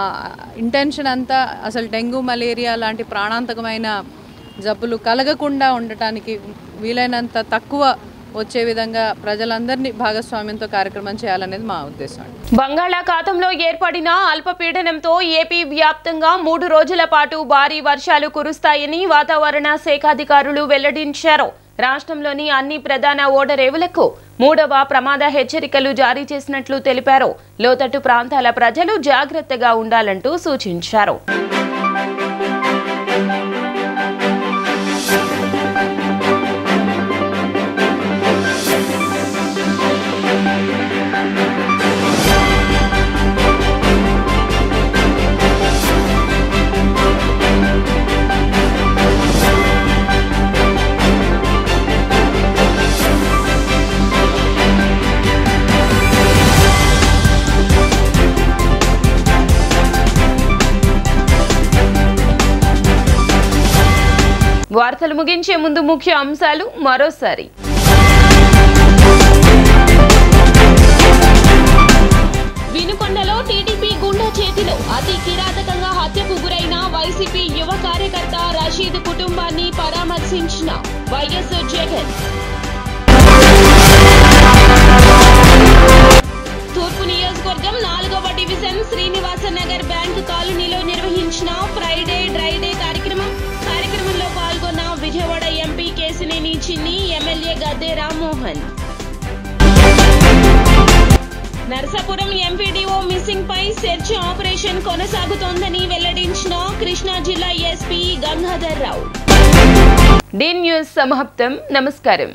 Speaker 2: ఇంటెన్షన్ అంతా అసలు డెంగ్యూ, మలేరియా లాంటి ప్రాణాంతకమైన జబ్బులు కలగకుండా ఉండటానికి వీలైనంత తక్కువ వచ్చే విధంగా ప్రజలందరినీ భాగస్వామ్యంతో కార్యక్రమం చేయాలనేది మా ఉద్దేశం.
Speaker 1: బంగాళాఖాతంలో ఏర్పడిన అల్పపీడనంతో ఏపీ వ్యాప్తంగా 3 రోజుల పాటు భారీ వర్షాలు కురుస్తాయని వాతావరణ శాఖ అధికారులు వెల్లడించారు. రాష్ట్రంలోని అన్ని ప్రధాన ఓడరేవులకు 3వ ప్రమాద హెచ్చరికలు జారీ చేసినట్లు తెలిపారు. లోతట్టు ప్రాంతాల ప్రజలు జాగ్రత్తగా ఉండాలంటూ సూచించారు. వార్తలు ముగించే ముందు ముఖ్య అంశాలు మరోసారి. వినుకొండలో టీడీపీ గుండా చేతిలో అతి కిరాతకంగా హత్యకు గురైన వైసీపీ యువ కార్యకర్త రషీద్ కుటుంబాన్ని పరామర్శించిన వైఎస్ జగన్. తూర్పు నియోజకవర్గం 4వ డివిజన్ శ్రీనివాసనగర్ బ్యాంక్ కాలనీలో నిర్వహించిన ఫ్రైడే డ్రై డే కార్యక్రమంలో పాల్గొన్న విజయవాడ ఎంపీ కేశినేని చిన్ని, MLA Gadde Rammohan. Narasapuram MPDO missing పై సెర్చ్ ఆపరేషన్ కొనసాగుతోందని వెల్లడించిన కృష్ణా జిల్లా ఎస్పీ గంగాధర్ రావు. డి న్యూస్ సమాప్తం. నమస్కారం.